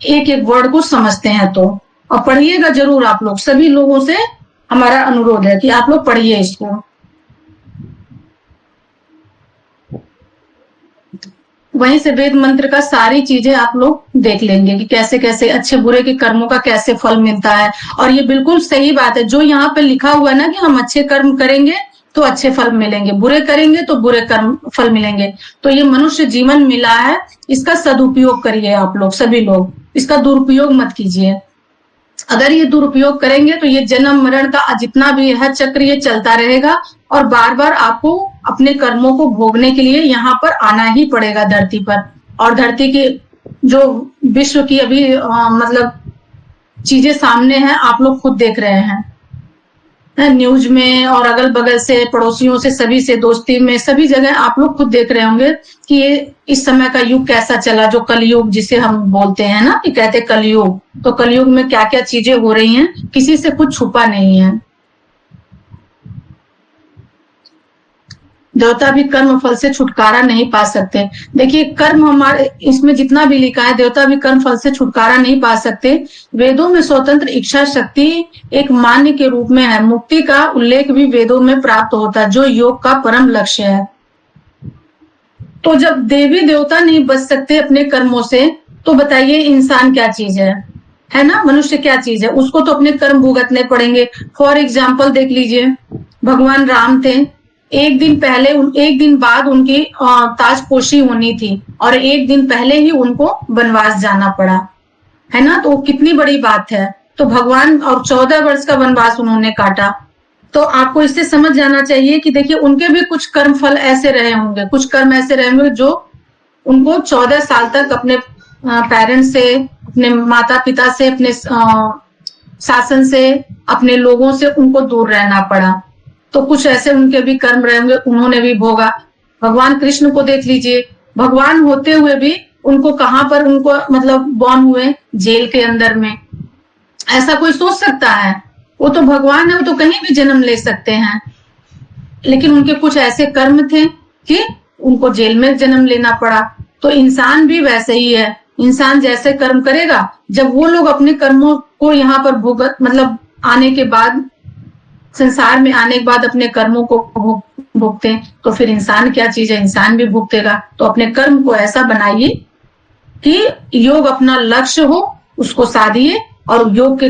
एक एक वर्ड को समझते हैं तो। और पढ़िएगा जरूर आप लोग, सभी लोगों से हमारा अनुरोध है कि आप लोग पढ़िए इसको। वहीं से वेद मंत्र का सारी चीजें आप लोग देख लेंगे कि कैसे कैसे अच्छे बुरे के कर्मों का कैसे फल मिलता है। और ये बिल्कुल सही बात है जो यहाँ पे लिखा हुआ है ना कि हम अच्छे कर्म करेंगे तो अच्छे फल मिलेंगे, बुरे करेंगे तो बुरे कर्म फल मिलेंगे। तो ये मनुष्य जीवन मिला है, इसका सदुपयोग करिए आप लोग, सभी लोग इसका दुरुपयोग मत कीजिए। अगर ये दुरुपयोग करेंगे तो ये जन्म मरण का जितना भी है चक्र ये चलता रहेगा और बार बार आपको अपने कर्मों को भोगने के लिए यहाँ पर आना ही पड़ेगा धरती पर। और धरती की जो विश्व की अभी मतलब चीजें सामने हैं आप लोग खुद देख रहे हैं न्यूज में और अगल बगल से, पड़ोसियों से, सभी से, दोस्ती में, सभी जगह आप लोग खुद देख रहे होंगे कि ये इस समय का युग कैसा चला, जो कलयुग जिसे हम बोलते हैं ना कि कहते कलयुग। तो कलयुग में क्या क्या चीजें हो रही हैं, किसी से कुछ छुपा नहीं है। देवता भी कर्म फल से छुटकारा नहीं पा सकते। देखिए कर्म हमारे इसमें जितना भी लिखा है, देवता भी कर्म फल से छुटकारा नहीं पा सकते। वेदों में स्वतंत्र इच्छा शक्ति एक मान्य के रूप में है। मुक्ति का उल्लेख भी वेदों में प्राप्त होता है जो योग का परम लक्ष्य है। तो जब देवी देवता नहीं बच सकते अपने कर्मों से, तो बताइए इंसान क्या चीज है ना, मनुष्य क्या चीज है, उसको तो अपने कर्म भुगतने पड़ेंगे। फॉर एग्जाम्पल देख लीजिए, भगवान राम थे, एक दिन बाद उनकी ताजपोशी होनी थी और एक दिन पहले ही उनको वनवास जाना पड़ा, है ना। तो कितनी बड़ी बात है। तो भगवान और 14 वर्ष का वनवास उन्होंने काटा। तो आपको इससे समझ जाना चाहिए कि देखिए उनके भी कुछ कर्म फल ऐसे रहे होंगे, कुछ कर्म ऐसे रहे होंगे जो उनको 14 साल तक अपने पेरेंट्स से, अपने माता पिता से, अपने शासन से, अपने लोगों से उनको दूर रहना पड़ा। तो कुछ ऐसे उनके भी कर्म रहे होंगे, उन्होंने भी भोगा। भगवान कृष्ण को देख लीजिए, भगवान होते हुए भी उनको कहाँ पर उनको मतलब बॉर्न हुए, जेल के अंदर में। ऐसा कोई सोच सकता है? वो तो भगवान है, वो तो कहीं भी जन्म ले सकते हैं, लेकिन उनके कुछ ऐसे कर्म थे कि उनको जेल में जन्म लेना पड़ा। तो इंसान भी वैसे ही है, इंसान जैसे कर्म करेगा, जब वो लोग अपने कर्मों को यहाँ पर भुगत मतलब आने के बाद, संसार में आने के बाद अपने कर्मों को भुगते, तो फिर इंसान क्या चीज है, इंसान भी भुगतेगा। तो अपने कर्म को ऐसा बनाइए कि योग अपना लक्ष्य हो, उसको साधिए और योग के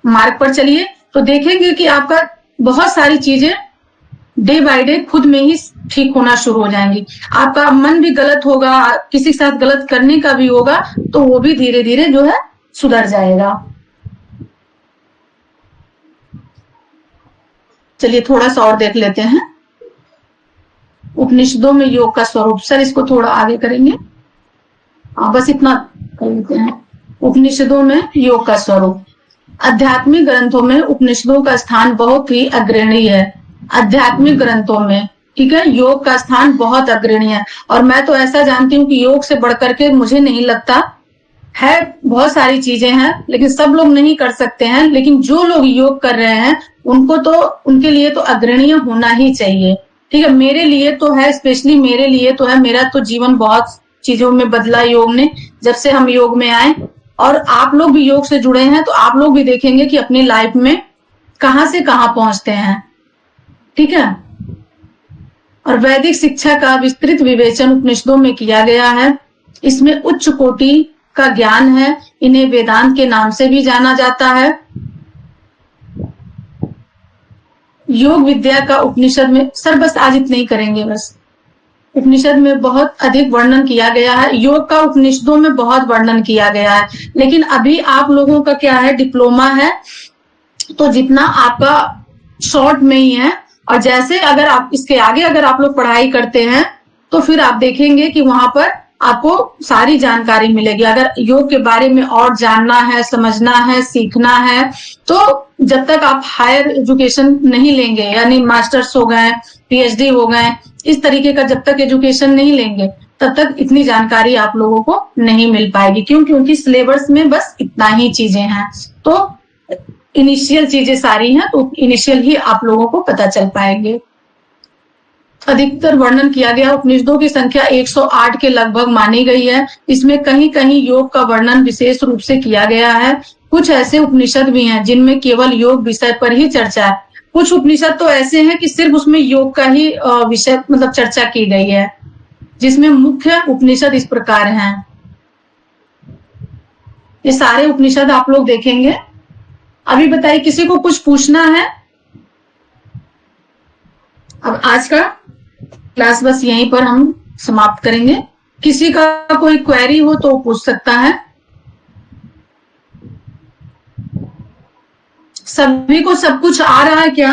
मार्ग पर चलिए। तो देखेंगे कि आपका बहुत सारी चीजें डे बाय डे खुद में ही ठीक होना शुरू हो जाएंगी। आपका मन भी गलत होगा, किसी के साथ गलत करने का भी होगा, तो वो भी धीरे धीरे जो है सुधर जाएगा। चलिए थोड़ा सा और देख लेते हैं उपनिषदों में योग का स्वरूप। सर इसको थोड़ा आगे करेंगे, बस इतना कर लेते हैं। उपनिषदों में योग का स्वरूप। आध्यात्मिक ग्रंथों में उपनिषदों का स्थान बहुत ही अग्रणी है। आध्यात्मिक ग्रंथों में, ठीक है, योग का स्थान बहुत अग्रणी है। और मैं तो ऐसा जानती हूँ कि योग से बढ़कर के मुझे नहीं लगता है। बहुत सारी चीजें हैं लेकिन सब लोग नहीं कर सकते हैं, लेकिन जो लोग योग कर रहे हैं उनको तो, उनके लिए तो अग्रणीय होना ही चाहिए। ठीक है, मेरे लिए तो है, स्पेशली मेरे लिए तो है। मेरा तो जीवन बहुत चीजों में बदला योग ने, जब से हम योग में आए। और आप लोग भी योग से जुड़े हैं तो आप लोग भी देखेंगे कि अपनी लाइफ में कहां से कहां पहुंचते हैं। ठीक है, और वैदिक शिक्षा का विस्तृत विवेचन उपनिषदों में किया गया है। इसमें उच्च कोटि का ज्ञान है। इन्हें वेदांत के नाम से भी जाना जाता है। योग विद्या का उपनिषद में, सर बस आज इतने ही करेंगे बस। उपनिषद में बहुत अधिक वर्णन किया गया है, योग का उपनिषदों में बहुत वर्णन किया गया है, लेकिन अभी आप लोगों का क्या है, डिप्लोमा है, तो जितना आपका शॉर्ट में ही है। और जैसे अगर आप इसके आगे अगर आप लोग पढ़ाई करते हैं तो फिर आप देखेंगे कि वहां पर आपको सारी जानकारी मिलेगी। अगर योग के बारे में और जानना है, समझना है, सीखना है, तो जब तक आप हायर एजुकेशन नहीं लेंगे, यानी मास्टर्स हो गए, पीएचडी हो गए, इस तरीके का जब तक एजुकेशन नहीं लेंगे तब तक इतनी जानकारी आप लोगों को नहीं मिल पाएगी। क्यों? क्योंकि सिलेबस में बस इतना ही चीजें हैं, तो इनिशियल चीजें सारी हैं, तो इनिशियल ही आप लोगों को पता चल पाएंगे। अधिकतर वर्णन किया गया, उपनिषदों की संख्या 108 के लगभग मानी गई है। इसमें कहीं कहीं योग का वर्णन विशेष रूप से किया गया है। कुछ ऐसे उपनिषद भी हैं जिनमें केवल योग विषय पर ही चर्चा है। कुछ उपनिषद तो ऐसे हैं कि सिर्फ उसमें योग का ही विषय मतलब चर्चा की गई है, जिसमें मुख्य उपनिषद इस प्रकार हैं। ये सारे उपनिषद आप लोग देखेंगे। अभी बताइए, किसी को कुछ पूछना है? अब आज का क्लास बस यहीं पर हम समाप्त करेंगे। किसी का कोई क्वेरी हो तो पूछ सकता है। सभी को सब कुछ आ रहा है क्या?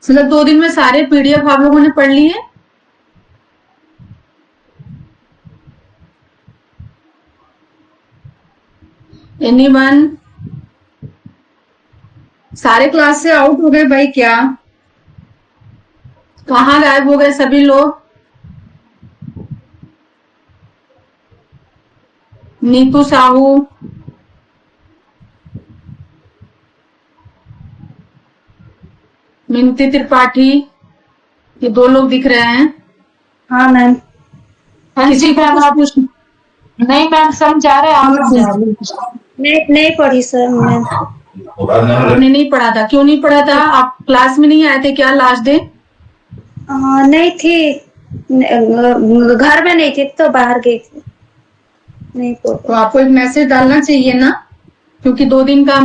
मतलब 2 दिन में सारे पीडीएफ आप लोगों ने पढ़ लिए? एनीवन? सारे क्लास से आउट हो गए भाई क्या? कहाँ गायब हो गए सभी लोग? नीतू साहू, मिनती त्रिपाठी, ये 2 लोग दिख रहे हैं। हाँ मैम। किसी को कुछ नहीं मैम, समझ आ रहा है आप? नहीं पढ़ी सर मैम। आपने नहीं पढ़ा था? क्यों नहीं पढ़ा था? आप क्लास में नहीं आए थे क्या लास्ट डे? नहीं थी, घर में नहीं थी तो बाहर गई थी, नहीं तो आपको एक मैसेज डालना चाहिए ना, क्योंकि 2 दिन का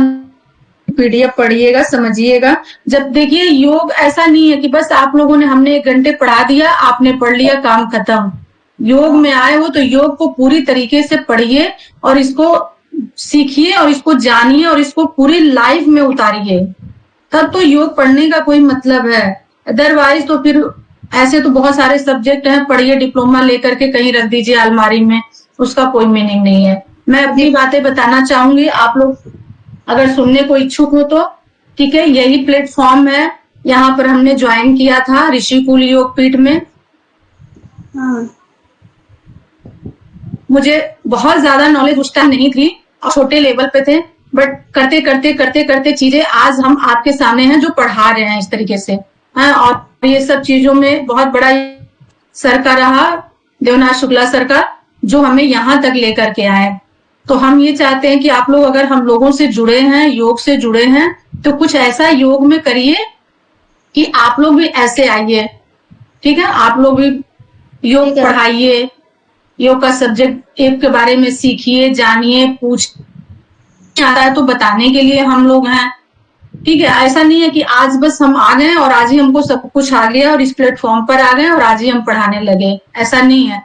पीडीएफ पढ़िएगा, समझिएगा। जब देखिए, योग ऐसा नहीं है कि बस आप लोगों ने, हमने 1 घंटे पढ़ा दिया, आपने पढ़ लिया, काम खत्म। योग में आए हो तो योग को पूरी तरीके से पढ़िए और इसको सीखिए और इसको जानिए और इसको पूरी लाइफ में उतारिए, तब तो योग पढ़ने का कोई मतलब है। अदरवाइज तो फिर ऐसे तो बहुत सारे सब्जेक्ट हैं, पढ़िए, डिप्लोमा लेकर के कहीं रख दीजिए अलमारी में, उसका कोई मीनिंग नहीं है। मैं अपनी बातें बताना चाहूंगी, आप लोग अगर सुनने को इच्छुक हो तो ठीक है, यही प्लेटफॉर्म है। यहाँ पर हमने ज्वाइन किया था ऋषिकुल योग पीठ में। हाँ। मुझे बहुत ज्यादा नॉलेज उस टाइम नहीं थी, छोटे लेवल पे थे, बट करते करते करते करते चीजें आज हम आपके सामने हैं जो पढ़ा रहे हैं इस तरीके से। हाँ, और ये सब चीजों में बहुत बड़ा सर का रहा, देवनाथ शुक्ला सर का, जो हमें यहाँ तक लेकर के आए। तो हम ये चाहते हैं कि आप लोग अगर हम लोगों से जुड़े हैं, योग से जुड़े हैं, तो कुछ ऐसा योग में करिए कि आप लोग भी ऐसे आइए। ठीक है, आप लोग भी योग पढ़ाइए, योग का सब्जेक्ट एक के बारे में सीखिए, जानिए, पूछ आता है तो बताने के लिए हम लोग हैं। ठीक है, ऐसा नहीं है कि आज बस हम आ गए और आज ही हमको सब कुछ आ गया और इस प्लेटफॉर्म पर आ गए और आज ही हम पढ़ाने लगे, ऐसा नहीं है।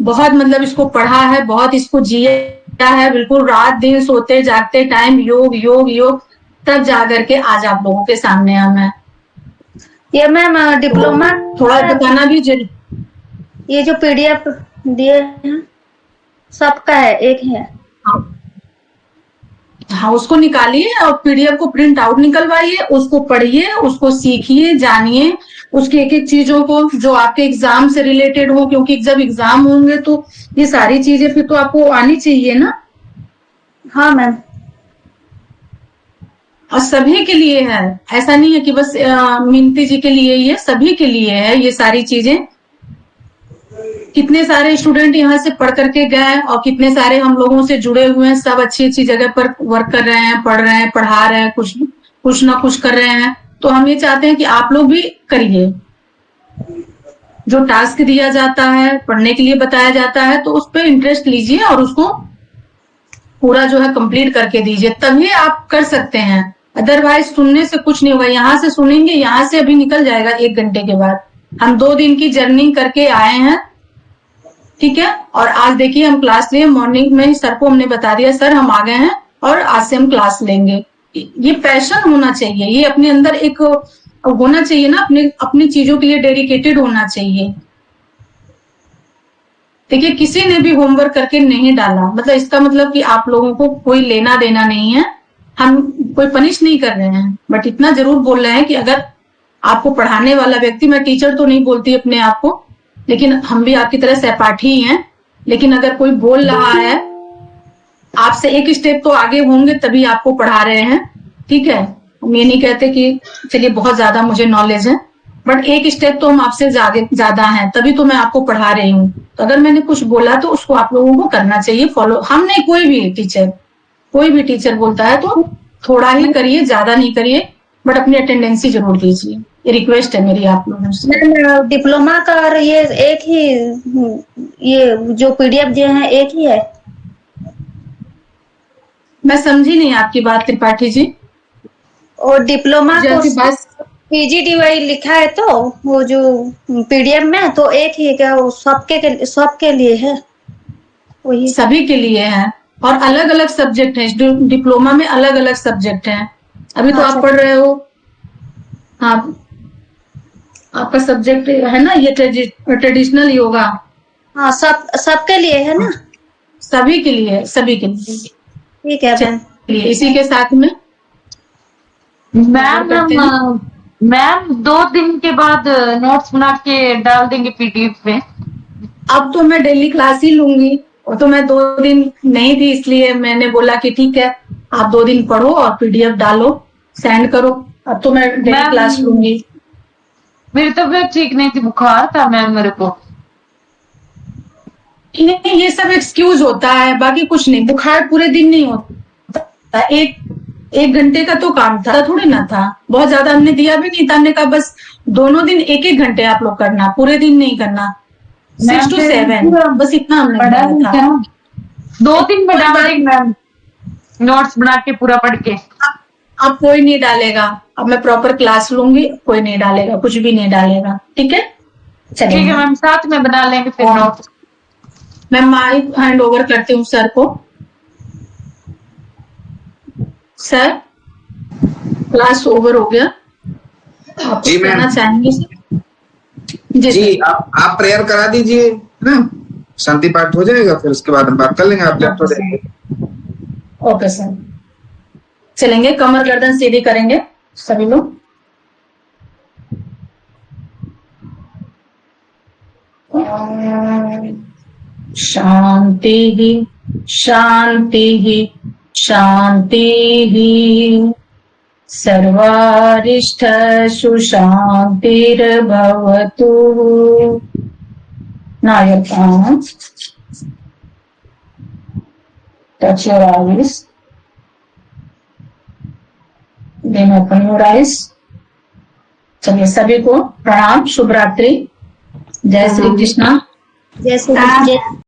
बहुत मतलब इसको पढ़ा है, बहुत इसको जिया है, बिल्कुल रात दिन सोते जागते टाइम योग योग योग, तब जाकर के आज आप लोगों के सामने हम हैं। ये मैम डिप्लोमा थोड़ा बताना भी जरूरी। ये जो पीडीएफ दिए हैं सबका है, एक है? हाँ, उसको निकालिए और पीडीएफ को प्रिंट आउट निकलवाइए, उसको पढ़िए, उसको सीखिए, जानिए, उसकी एक एक चीजों को जो आपके एग्जाम से रिलेटेड हो, क्योंकि जब एग्जाम होंगे तो ये सारी चीजें फिर तो आपको आनी चाहिए ना। हाँ मैम। और सभी के लिए है, ऐसा नहीं है कि बस मिनती जी के लिए, ये सभी के लिए है ये सारी चीजें। कितने सारे स्टूडेंट यहाँ से पढ़ करके गए और कितने सारे हम लोगों से जुड़े हुए हैं, सब अच्छी अच्छी जगह पर वर्क कर रहे हैं, पढ़ रहे हैं, पढ़ा रहे हैं, कुछ ना कुछ कर रहे हैं। तो हम ये चाहते हैं कि आप लोग भी करिए। जो टास्क दिया जाता है, पढ़ने के लिए बताया जाता है, तो उस पर इंटरेस्ट लीजिए और उसको पूरा जो है कंप्लीट करके दीजिए, तभी आप कर सकते हैं। अदरवाइज सुनने से कुछ नहीं होगा। यहाँ से सुनेंगे, यहाँ से अभी निकल जाएगा 1 घंटे के बाद। हम 2 दिन की जर्नी करके आए हैं, ठीक है। और आज देखिए हम क्लास लिए, मॉर्निंग में ही सर को हमने बता दिया, सर हम आ गए हैं और आज से हम क्लास लेंगे। ये पैशन होना चाहिए, ये अपने अंदर एक होना चाहिए ना, अपनी चीजों के लिए डेडिकेटेड होना चाहिए। देखिए किसी ने भी होमवर्क करके नहीं डाला, मतलब इसका मतलब कि आप लोगों को कोई लेना देना नहीं है, हम कोई पनिश नहीं कर रहे हैं, बट इतना जरूर बोल रहे हैं कि अगर आपको पढ़ाने वाला व्यक्ति, मैं टीचर तो नहीं बोलती अपने आप को, लेकिन हम भी आपकी तरह सहपाठी ही हैं, लेकिन अगर कोई बोल रहा है, आपसे एक स्टेप तो आगे होंगे तभी आपको पढ़ा रहे हैं, ठीक है। हम ये नहीं कहते कि चलिए बहुत ज्यादा मुझे नॉलेज है, बट एक स्टेप तो हम आपसे ज्यादा हैं, तभी तो मैं आपको पढ़ा रही हूँ। तो अगर मैंने कुछ बोला तो उसको आप लोगों को करना चाहिए फॉलो। हम नहीं, कोई भी टीचर बोलता है तो थोड़ा ही करिए, ज्यादा नहीं करिए, बट अपनी अटेंडेंसी जरूर दीजिए। ये रिक्वेस्ट है मेरी आप लोगों से। डिप्लोमा का और ये एक ही, ये जो पीडीएफ दिए हैं एक ही है? मैं समझी नहीं आपकी बात त्रिपाठी जी। और डिप्लोमा को बस पीजीडीवाई लिखा है, तो वो जो पीडीएफ में तो एक ही है क्या? वो सबके लिए है? वही सभी के लिए है, और अलग अलग सब्जेक्ट है। डिप्लोमा में अलग अलग सब्जेक्ट हैं। अभी तो आप पढ़ रहे हो, हाँ, आपका सब्जेक्ट है ना ये ट्रेडिशनल योगा। हाँ, सबके लिए है ना? सभी के लिए। ठीक है मैम। इसी के साथ में मैम 2 दिन के बाद नोट्स बना के डाल देंगे पीडीएफ पे। अब तो मैं डेली क्लास ही लूंगी, और तो मैं 2 दिन नहीं थी, इसलिए मैंने बोला कि ठीक है आप 2 दिन पढ़ो और पीडीएफ डालो, सेंड करो। अब तो मैं डेली क्लास लूंगी। मेरी तबीयत ठीक नहीं थी, बुखार था मैम मेरे को। नहीं, ये सब एक्सक्यूज होता है, बाकी कुछ नहीं। बुखार पूरे दिन नहीं होता, एक घंटे का तो काम था, थोड़ी ना था। बहुत ज्यादा हमने दिया भी नहीं था, हमने कहा बस दोनों दिन 1-1 घंटे आप लोग करना, पूरे दिन नहीं करना, 6 to 7, बस इतना हमने दिया था। 2 दिन में डालेंगे मैम, नोट्स बना के पूरा पढ़ के। अब कोई नहीं डालेगा, अब मैं प्रॉपर क्लास लूंगी, कोई नहीं डालेगा, कुछ भी नहीं डालेगा, ठीक है। चलिए ठीक है मैम, साथ में बना लेंगे फिर नोट्स। मैं माइक हैंड ओवर करती हूँ सर को। सर क्लास ओवर हो गया, आप जी मैम। कहना चाहेंगे सर? जी आप प्रेयर करा दीजिए ना, शांति पाठ हो जाएगा, फिर उसके बाद हम बात कर लेंगे। आप लेफ्ट हो जाएंगे। ओके सर, चलेंगे। कमर गर्दन सीधी करेंगे सभी लोग। शांति ही शांति ही शांति ही, सर्वारिष्ठसु शांतिर्भवतु। Now your palms, touch your eyes, then open your eyes. चलिए सभी को प्रणाम, शुभ रात्रि, जय श्री कृष्णा। जय श्री कृष्ण।